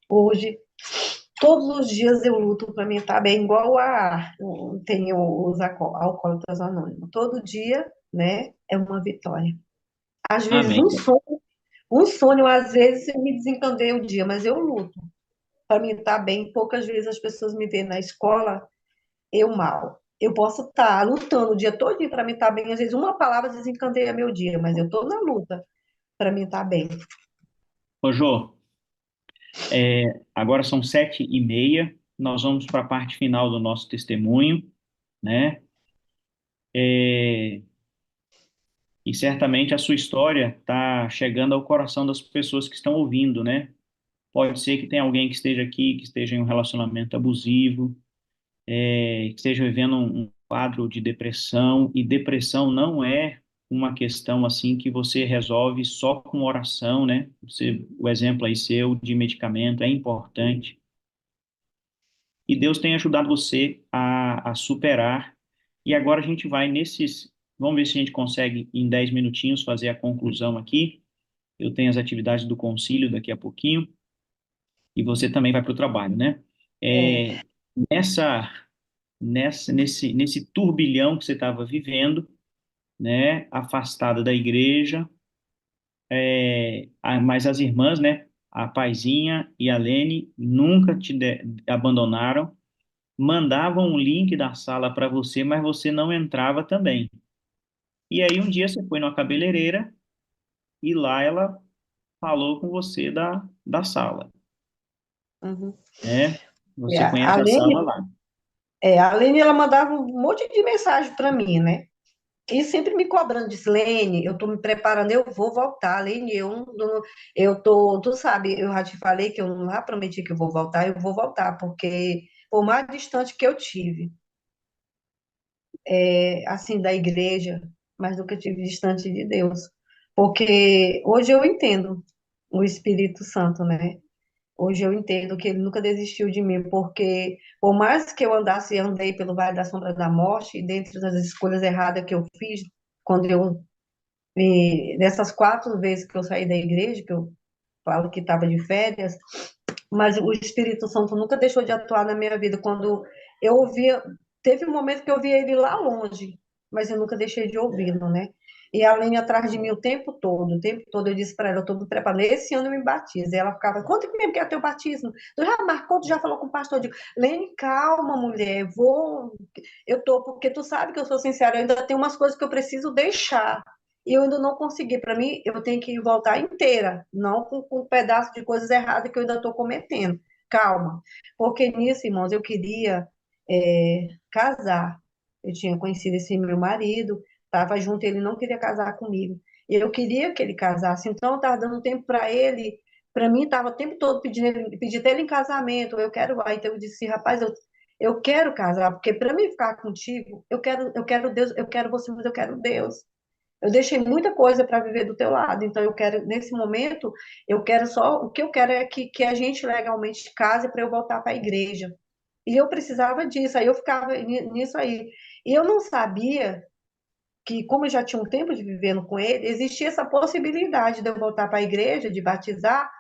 Hoje, todos os dias eu luto para mim estar bem, igual tem os alcoólatras anônimos. Todo dia, né, é uma vitória. Às vezes, Amém. um sonho, às vezes, me desencandeia o dia, mas eu luto para mim estar bem. Poucas vezes as pessoas me veem na escola, eu mal. Eu posso estar lutando o dia todo para mim estar bem. Às vezes, uma palavra desencandeia meu dia, mas eu estou na luta para mim estar bem. Ô, Jô, agora são 7h30, nós vamos para a parte final do nosso testemunho, né? É, e certamente a sua história está chegando ao coração das pessoas que estão ouvindo, né? Pode ser que tenha alguém que esteja aqui, que esteja em um relacionamento abusivo, que esteja vivendo um quadro de depressão, e depressão não é uma questão assim que você resolve só com oração, né? O exemplo aí seu de medicamento é importante. E Deus tem ajudado você a superar. E agora a gente vai nesses. Vamos ver se a gente consegue, em 10 minutinhos, fazer a conclusão aqui. Eu tenho as atividades do concílio daqui a pouquinho, e você também vai para o trabalho, né? É. É, nessa, nesse turbilhão que você estava vivendo, né? Afastada da igreja, mas as irmãs, né? A Paizinha e a Lene nunca abandonaram, mandavam um link da sala para você, mas você não entrava também. E aí um dia você foi numa cabeleireira e lá ela falou com você da sala, Uhum. né? Você A conhece a sala Aline, lá. a Aline, ela mandava um monte de mensagem para mim, né? E sempre me cobrando, disse, Lene, eu tô me preparando, eu vou voltar, Lene, eu tô, tu sabe, eu já te falei que eu não já prometi que eu vou voltar, porque por mais distante que eu tive, assim, da igreja, mais do que eu tive distante de Deus, porque hoje eu entendo o Espírito Santo, né? Hoje eu entendo que ele nunca desistiu de mim, porque por mais que eu andei pelo Vale da Sombra da Morte, e dentre as escolhas erradas que eu fiz, quando dessas 4 vezes que eu saí da igreja, que eu falo que estava de férias, mas o Espírito Santo nunca deixou de atuar na minha vida. Quando eu ouvia, teve um momento que eu via ele lá longe, mas eu nunca deixei de ouvi-lo, né? E a Lene atrás de mim o tempo todo eu disse para ela, eu estou me preparando, esse ano eu me batizo. E ela ficava, quanto que mesmo que é teu batismo? Tu já marcou, tu já falou com o pastor? Eu digo, Lene, calma, mulher, eu tô, porque tu sabe que eu sou sincera, eu ainda tenho umas coisas que eu preciso deixar. E eu ainda não consegui. Para mim, eu tenho que voltar inteira, não com um pedaço de coisas erradas que eu ainda estou cometendo. Calma. Porque nisso, irmãos, eu queria casar. Eu tinha conhecido esse meu marido, estava junto, ele não queria casar comigo. E eu queria que ele casasse, então eu estava dando tempo para ele. Para mim, estava o tempo todo pedindo ele em casamento. Eu quero. Aí então eu disse, rapaz, eu quero casar, porque para mim ficar contigo, eu quero Deus, eu quero você, mas eu quero Deus. Eu deixei muita coisa para viver do teu lado, então eu quero, nesse momento, eu quero só, o que eu quero é que a gente legalmente case para eu voltar para a igreja. E eu precisava disso, aí eu ficava nisso aí. E eu não sabia que, como eu já tinha um tempo de vivendo com ele, existia essa possibilidade de eu voltar para a igreja, de batizar,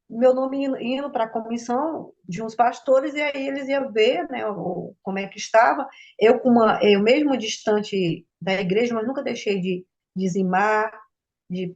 meu nome indo para a comissão de uns pastores, e aí eles iam ver, né, como é que estava. Eu mesmo distante da igreja, mas nunca deixei de dizimar, de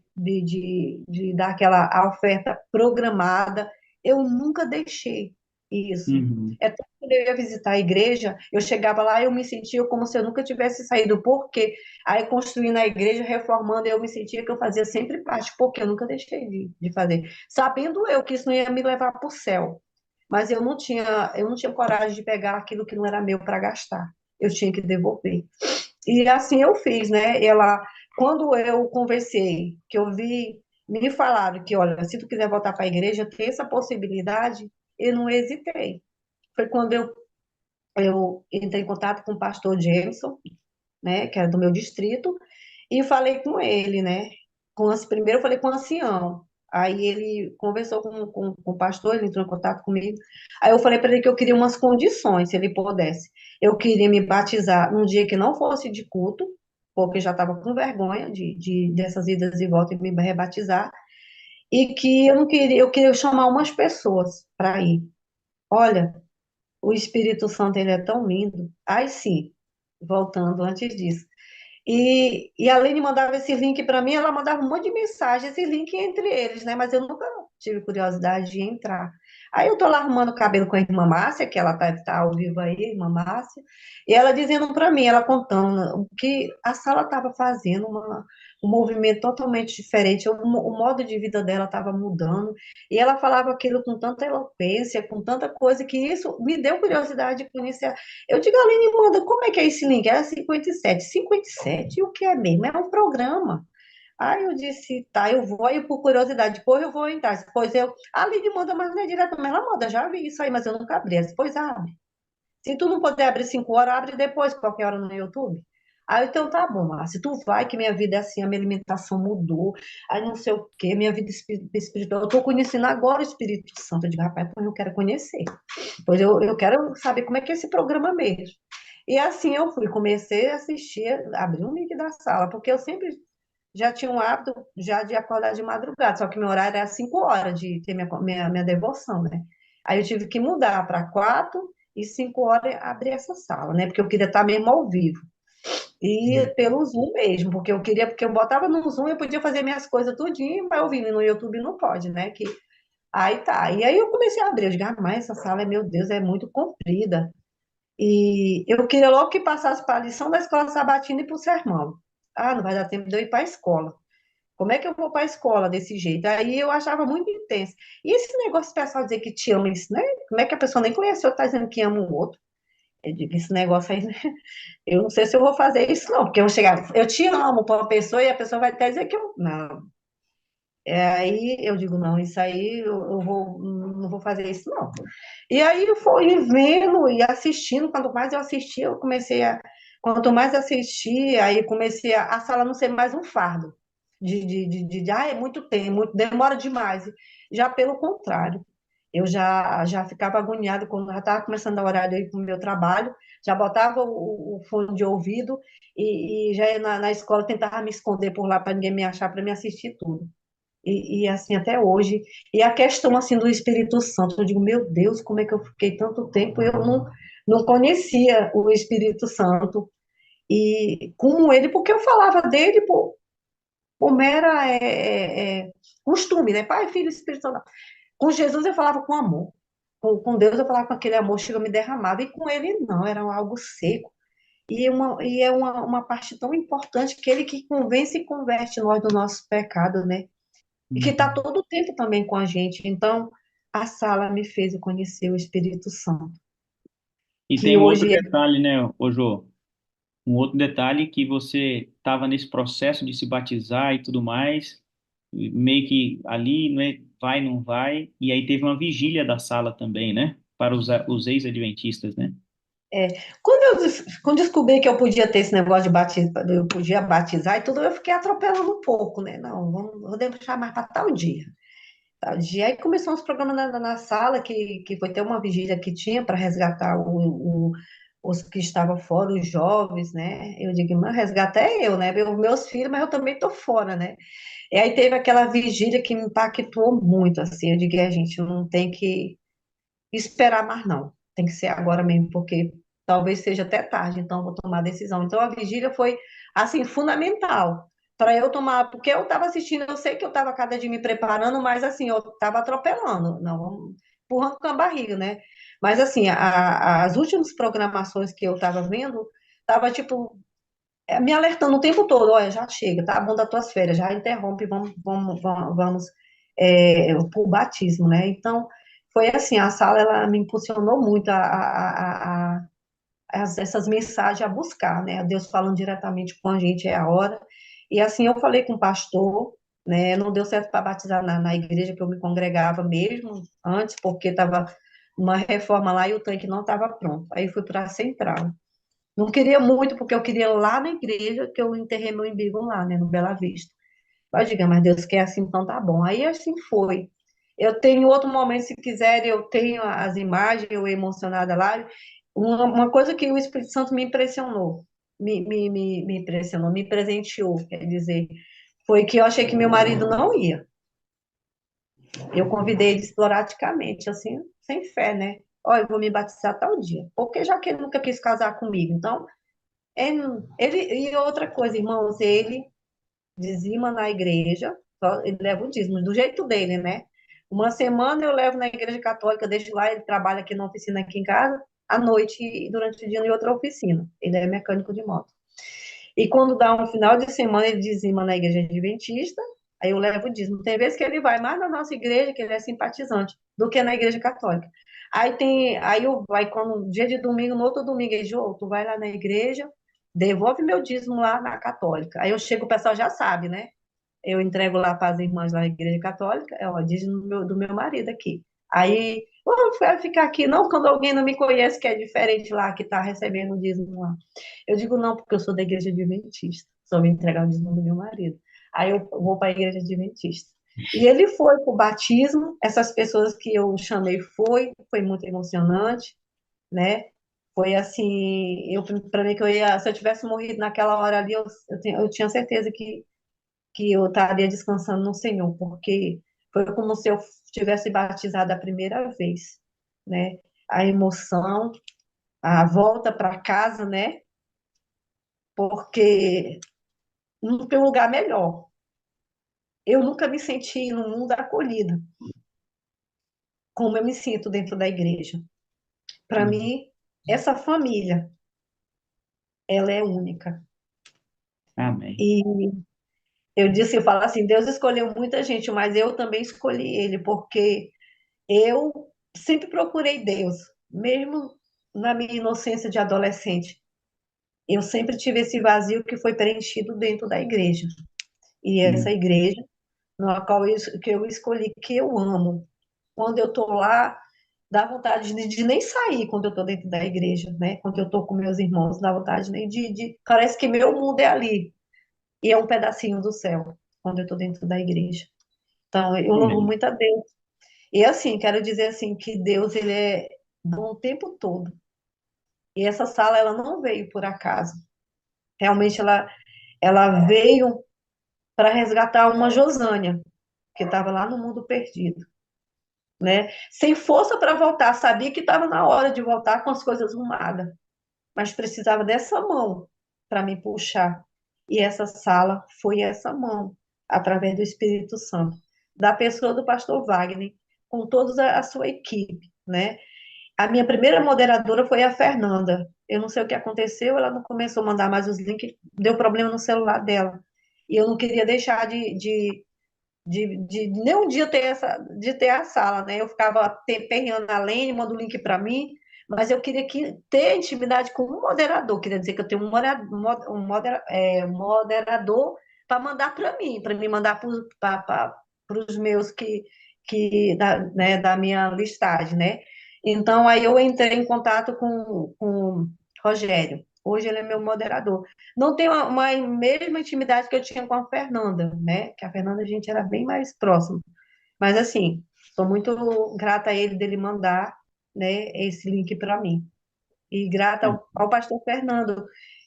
dar aquela oferta programada. Eu nunca deixei isso. Uhum. É tanto que quando eu ia visitar a igreja, eu chegava lá e eu me sentia como se eu nunca tivesse saído. Por quê? Aí, construindo a igreja, reformando, eu me sentia que eu fazia sempre parte, porque eu nunca deixei de fazer. Sabendo eu que isso não ia me levar para o céu. Mas eu não tinha coragem de pegar aquilo que não era meu para gastar. Eu tinha que devolver. E assim eu fiz, né? Quando eu conversei, que eu vi, me falaram que, olha, se tu quiser voltar para a igreja, tem essa possibilidade, eu não hesitei. Foi quando eu entrei em contato com o pastor Jameson, né, que era do meu distrito, e falei com ele, né? Primeiro eu falei com o ancião. Aí ele conversou com o pastor, ele entrou em contato comigo. Aí eu falei para ele que eu queria umas condições, se ele pudesse. Eu queria me batizar num dia que não fosse de culto, porque já estava com vergonha dessas idas e voltas e me rebatizar. E que eu não queria, eu queria chamar umas pessoas para ir. Olha, o Espírito Santo, ele é tão lindo. Aí sim, voltando antes disso. E a Aline mandava esse link para mim, ela mandava um monte de mensagem, esse link entre eles, né? Mas eu nunca tive curiosidade de entrar. Aí eu tô lá arrumando o cabelo com a irmã Márcia, que ela tá ao vivo aí, irmã Márcia, e ela dizendo para mim, ela contando o que a sala estava fazendo, um movimento totalmente diferente, o modo de vida dela estava mudando, e ela falava aquilo com tanta eloquência, com tanta coisa, que isso me deu curiosidade de conhecer. Eu digo, Aline, manda, como é que é esse link? Era 57. 57? O que é mesmo? É um programa. Aí eu disse, tá, eu vou, aí por curiosidade, depois eu vou entrar. Depois a Aline manda, mas não é direto, mas ela manda, já vi isso aí, mas eu nunca abri. Depois abre. Se tu não puder abrir 5 horas, abre depois, qualquer hora no YouTube. Aí então tá bom, Márcia, tu vai que minha vida é assim, a minha alimentação mudou, aí não sei o quê, minha vida espiritual, eu tô conhecendo agora o Espírito Santo. Eu digo, rapaz, pois eu quero conhecer. Pois eu quero saber como é que é esse programa mesmo. E assim eu fui, comecei a assistir, abri um link da sala, porque eu sempre já tinha um hábito já de acordar de madrugada, só que meu horário era 5 horas de ter minha devoção, né? Aí eu tive que mudar para 4 e 5 horas abrir essa sala, né? Porque eu queria estar mesmo ao vivo. E Hum. pelo Zoom mesmo, porque eu queria, porque eu botava no Zoom, eu podia fazer minhas coisas tudinho, mas eu vi no YouTube não pode, né? Aí tá. E aí eu comecei a abrir. Eu digo, ah, mas essa sala, meu Deus, é muito comprida. E eu queria logo que passasse para a lição da escola sabatina e para o sermão. Ah, não vai dar tempo de eu ir para a escola. Como é que eu vou para a escola desse jeito? Aí eu achava muito intenso. E esse negócio de pessoal dizer que te ama, isso, né? Como é que a pessoa nem conhece o outro, está dizendo que ama o outro? Eu digo, esse negócio aí, né? Eu não sei se eu vou fazer isso, não, porque eu vou chegar, eu te amo para uma pessoa e a pessoa vai até dizer que eu. Não. Aí eu digo, não, isso aí eu não vou fazer isso, não. E aí eu fui vendo e assistindo, quanto mais eu assistia, eu comecei a. Quanto mais assistia, aí comecei a sala não ser mais um fardo. É muito tempo, demora demais. Já pelo contrário, eu já ficava agoniada quando já estava começando a horário aí com o meu trabalho, já botava o fone de ouvido e já ia na escola, tentava me esconder por lá para ninguém me achar, para me assistir tudo. E assim até hoje. E a questão assim do Espírito Santo, eu digo, meu Deus, como é que eu fiquei tanto tempo? Eu não conhecia o Espírito Santo e como ele, porque eu falava dele por mera costume, né? Pai, Filho, Espírito Santo. Com Jesus eu falava com amor. Com Deus eu falava com aquele amor que me derramava, e com ele não, era algo seco. E é uma parte tão importante que ele que convence e converte nós do nosso pecado, né? E que está Uhum. todo o tempo também com a gente. Então, a sala me fez eu conhecer o Espírito Santo, E que tem um outro hoje detalhe, né, ô Jô? Um outro detalhe que você estava nesse processo de se batizar e tudo mais, e meio que ali, né, vai, não vai, e aí teve uma vigília da sala também, né? Para os ex-adventistas, né? é, quando descobri que eu podia ter esse negócio de batizar, eu podia batizar e tudo, eu fiquei atropelando um pouco, né? Não, vou deixar mais para tal dia. Tal dia. Aí começou uns programas na sala, que foi ter uma vigília que tinha para resgatar os que estavam fora, os jovens, né? Eu digo, mas resgata é eu, né? Meus filhos, mas eu também estou fora, né? E aí teve aquela vigília que me impactou muito, assim. Eu digo, a gente não tem que esperar mais, não. Tem que ser agora mesmo, porque talvez seja até tarde, então eu vou tomar a decisão. Então a vigília foi, assim, fundamental para eu tomar, porque eu estava assistindo, eu sei que eu estava cada dia me preparando, mas assim, eu estava atropelando, não, empurrando com a barriga, né? Mas assim, as últimas programações que eu estava vendo, estava tipo, me alertando o tempo todo, olha, já chega, tá bom das tuas férias, já interrompe, vamos pro batismo, né? Então, foi assim, a sala, ela me impulsionou muito essas mensagens a buscar, né? Deus falando diretamente com a gente é a hora. E assim eu falei com o pastor, né? Não deu certo para batizar na igreja que eu me congregava mesmo antes, porque estava uma reforma lá e o tanque não estava pronto. Aí fui para a central. Não queria muito, porque eu queria lá na igreja que eu enterrei meu umbigo lá, né? No Bela Vista. Mas diga, mas Deus quer assim, então tá bom. Aí assim foi. Eu tenho outro momento, se quiser, eu tenho as imagens, eu emocionada lá. Uma coisa que o Espírito Santo me impressionou, me impressionou, me presenteou, quer dizer, foi que eu achei que meu marido não ia. Eu convidei ele esporadicamente, assim, sem fé, né? Olha, eu vou me batizar tal dia. Porque já que ele nunca quis casar comigo. Então, e outra coisa, irmãos, ele dizima na igreja, ele leva o dízimo, do jeito dele, né? Uma semana eu levo na igreja católica, deixo lá, ele trabalha aqui na oficina aqui em casa, à noite e durante o dia em outra oficina. Ele é mecânico de moto. E quando dá um final de semana, ele dizima na igreja adventista, aí eu levo o dízimo. Tem vezes que ele vai mais na nossa igreja, que ele é simpatizante, do que na igreja católica. Aí eu vai quando dia de domingo, no outro domingo, ele diz, Jô, tu vai lá na igreja, devolve meu dízimo lá na católica. Aí eu chego, o pessoal já sabe, né? Eu entrego lá para as irmãs lá na igreja católica, é o dízimo do meu marido aqui. Aí, vai ficar aqui, não, quando alguém não me conhece, que é diferente lá, que está recebendo o dízimo lá. Eu digo, não, porque eu sou da igreja adventista, só vim entregar o dízimo do meu marido. Aí eu vou para a igreja adventista. E ele foi para o batismo, essas pessoas que eu chamei foi muito emocionante, né? Foi assim, para mim que eu ia, se eu tivesse morrido naquela hora ali, eu tinha certeza que eu estaria descansando no Senhor, porque foi como se eu tivesse batizado a primeira vez, né? A emoção, a volta para casa, né? Porque não tem um lugar melhor. Eu nunca me senti no mundo acolhida, como eu me sinto dentro da igreja. Para Uhum. mim, essa família, ela é única. Amém. E eu falo assim, Deus escolheu muita gente, mas eu também escolhi ele, porque eu sempre procurei Deus, mesmo na minha inocência de adolescente. Eu sempre tive esse vazio que foi preenchido dentro da igreja. E essa Sim. igreja, na qual que eu escolhi, que eu amo. Quando eu estou lá, dá vontade de nem sair quando eu estou dentro da igreja, né? Quando eu estou com meus irmãos, dá vontade nem Parece que meu mundo é ali. E é um pedacinho do céu, quando eu estou dentro da igreja. Então, eu louvo Amém. muito a Deus. E assim, quero dizer assim que Deus ele é bom o tempo todo. E essa sala ela não veio por acaso. Realmente ela veio para resgatar uma Josânia que estava lá no mundo perdido, né? Sem força para voltar, sabia que estava na hora de voltar com as coisas arrumadas, mas precisava dessa mão para me puxar. E essa sala foi essa mão, através do Espírito Santo, da pessoa do pastor Wagner, com toda a sua equipe, né? A minha primeira moderadora foi a Fernanda. Eu não sei o que aconteceu, ela não começou a mandar mais os links, deu problema no celular dela. E eu não queria deixar de nem um dia de ter a sala, né? Eu ficava perreando a Lene, manda o link para mim, mas eu queria ter intimidade com um moderador, queria dizer que eu tenho um moderador para mandar para mim mandar para os meus da minha listagem, né? Então, aí eu entrei em contato com o Rogério. Hoje ele é meu moderador. Não tenho uma mesma intimidade que eu tinha com a Fernanda, né? Que a Fernanda a gente era bem mais próximo. Mas assim, sou muito grata a ele dele mandar, né, esse link para mim. E grata ao pastor Fernando,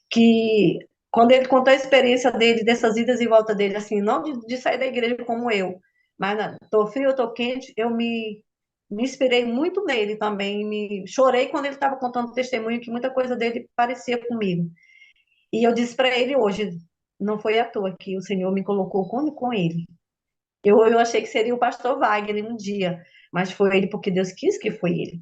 que quando ele contou a experiência dele, dessas idas e voltas dele, assim, não de sair da igreja como eu, mas tô frio, tô quente, me inspirei muito nele também, chorei quando ele estava contando testemunho, que muita coisa dele parecia comigo. E eu disse para ele hoje, não foi à toa que o Senhor me colocou com ele. Eu achei que seria o pastor Wagner um dia, mas foi ele porque Deus quis que foi ele.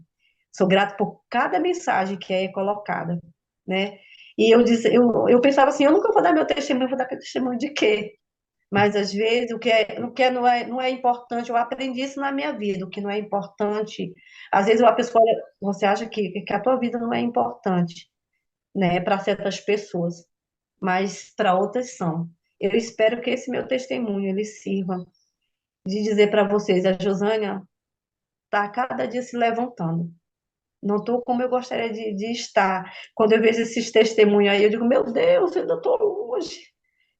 Sou grato por cada mensagem que é colocada, né? E eu pensava assim, eu nunca vou dar meu testemunho, vou dar testemunho de quê? Mas às vezes não é importante, eu aprendi isso na minha vida, o que não é importante. Às vezes uma pessoa, você acha que a tua vida não é importante. né, para certas pessoas, mas para outras são. Eu espero que esse meu testemunho ele sirva de dizer para vocês, a Josânia está cada dia se levantando. Não estou como eu gostaria de estar. Quando eu vejo esses testemunhos aí, eu digo, meu Deus, eu ainda estou longe.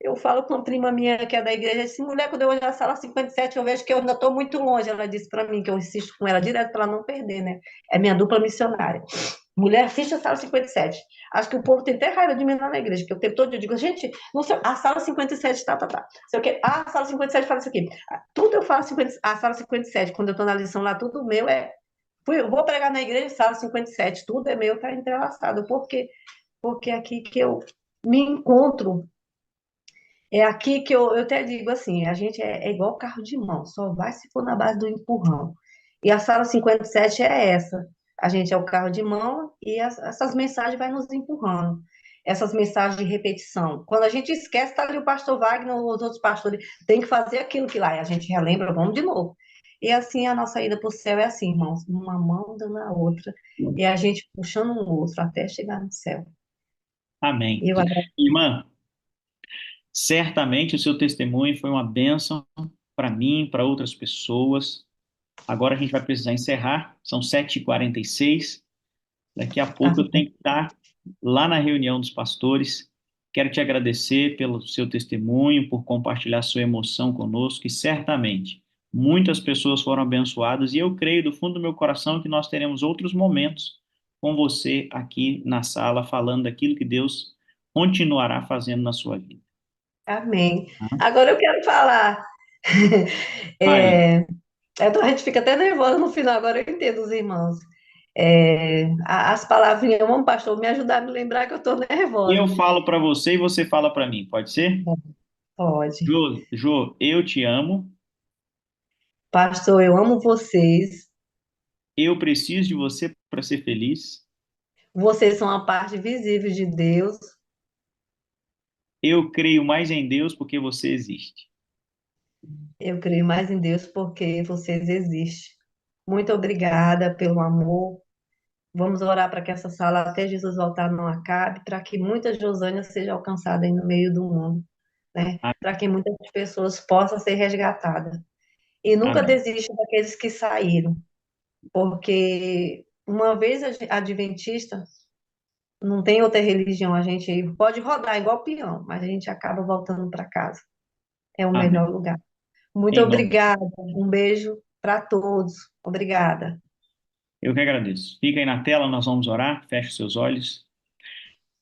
Eu falo com uma prima minha que é da igreja, disse, mulher, quando eu olho na sala 57, eu vejo que eu ainda estou muito longe. Ela disse para mim, que eu insisto com ela direto para ela não perder, né? É minha dupla missionária. Mulher, assiste a sala 57. Acho que o povo tem até raiva de mim lá na igreja, porque o tempo todo eu digo, gente, não sei, a sala 57, tá. Sei o quê. Ah, a sala 57 fala isso aqui. Tudo eu falo a sala 57, quando eu estou na lição lá, tudo meu é. Vou pregar na igreja, sala 57, tudo é meu, tá entrelaçado. Por quê? Porque é aqui que eu me encontro. É aqui que eu até digo assim, a gente é igual carro de mão, só vai se for na base do empurrão. E a sala 57 é essa. A gente é o carro de mão e essas mensagens vai nos empurrando. Essas mensagens de repetição. Quando a gente esquece, tá ali o pastor Wagner ou os outros pastores, tem que fazer aquilo que lá. E a gente relembra, vamos de novo. E assim a nossa ida para o céu é assim, irmãos, uma mão dando a outra, e a gente puxando um outro até chegar no céu. Amém. E eu agradeço. Irmã, certamente o seu testemunho foi uma bênção para mim, para outras pessoas. Agora a gente vai precisar encerrar, são 7h46. Daqui a pouco eu tenho que estar lá na reunião dos pastores. Quero te agradecer pelo seu testemunho, por compartilhar sua emoção conosco, e certamente muitas pessoas foram abençoadas, e eu creio do fundo do meu coração que nós teremos outros momentos com você aqui na sala, falando daquilo que Deus continuará fazendo na sua vida. Amém. Tá? Agora eu quero falar. Fale. Então a gente fica até nervosa no final, agora eu entendo os irmãos. As palavrinhas, vamos, pastor, me ajudar a me lembrar que eu estou Eu nervosa. falo para você e você fala para mim, pode ser? Pode. Jô, eu te amo, Pastor, eu amo vocês. eu preciso de você para ser feliz, Vocês são a parte visível de Deus. eu creio mais em Deus porque você existe. Eu creio mais em Deus porque vocês existem. Muito obrigada pelo amor. Vamos orar para que essa sala até Jesus voltar não acabe, para que muita Josânia seja alcançada aí no meio do mundo, né? Para que muitas pessoas possam ser resgatadas. E nunca Amém. desista daqueles que saíram, porque uma vez adventista, não tem outra religião, a gente pode rodar igual peão, mas a gente acaba voltando para casa. É o Amém. melhor lugar. Muito Em nome. obrigada. Um beijo para todos. Obrigada. Eu que agradeço. Fica aí na tela, nós vamos orar. Feche seus olhos.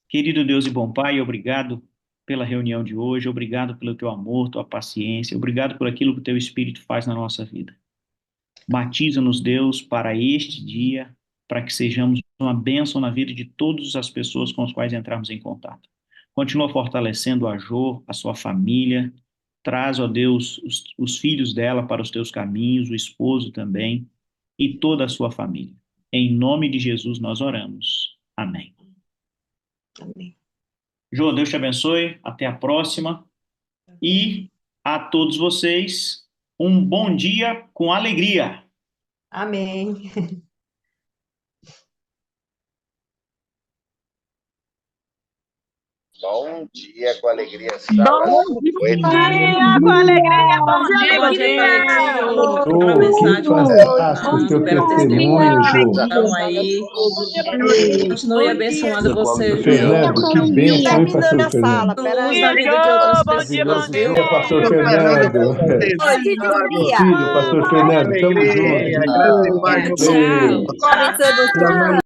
Querido Deus e bom Pai, obrigado pela reunião de hoje, obrigado pelo teu amor, tua paciência, obrigado por aquilo que o teu Espírito faz na nossa vida. Batiza-nos, Deus, para este dia, para que sejamos uma bênção na vida de todas as pessoas com as quais entrarmos em contato. Continua fortalecendo a Jô, a sua família. Traz, ó Deus, os filhos dela para os teus caminhos, o esposo também, e toda a sua família. Em nome de Jesus nós oramos. Amém. Amém. Jô, Deus te abençoe. Até a próxima. E a todos vocês, um bom dia com alegria. Amém. Bom dia com alegria, Bom dia com alegria, bom dia, Bom dia, alegria. Jô. Outra mensagem Que fantástico o teu testemunho, Jô. então aí. Continue abençoando você, Pastor Fernando, que bênção, hein, pastor Fernando? Luz na vida de outras Bom dia, bom Maravilhoso dia. dia, pastor Fernando. Meu filho, pastor Fernando, tamo junto. Tchau. Beijo.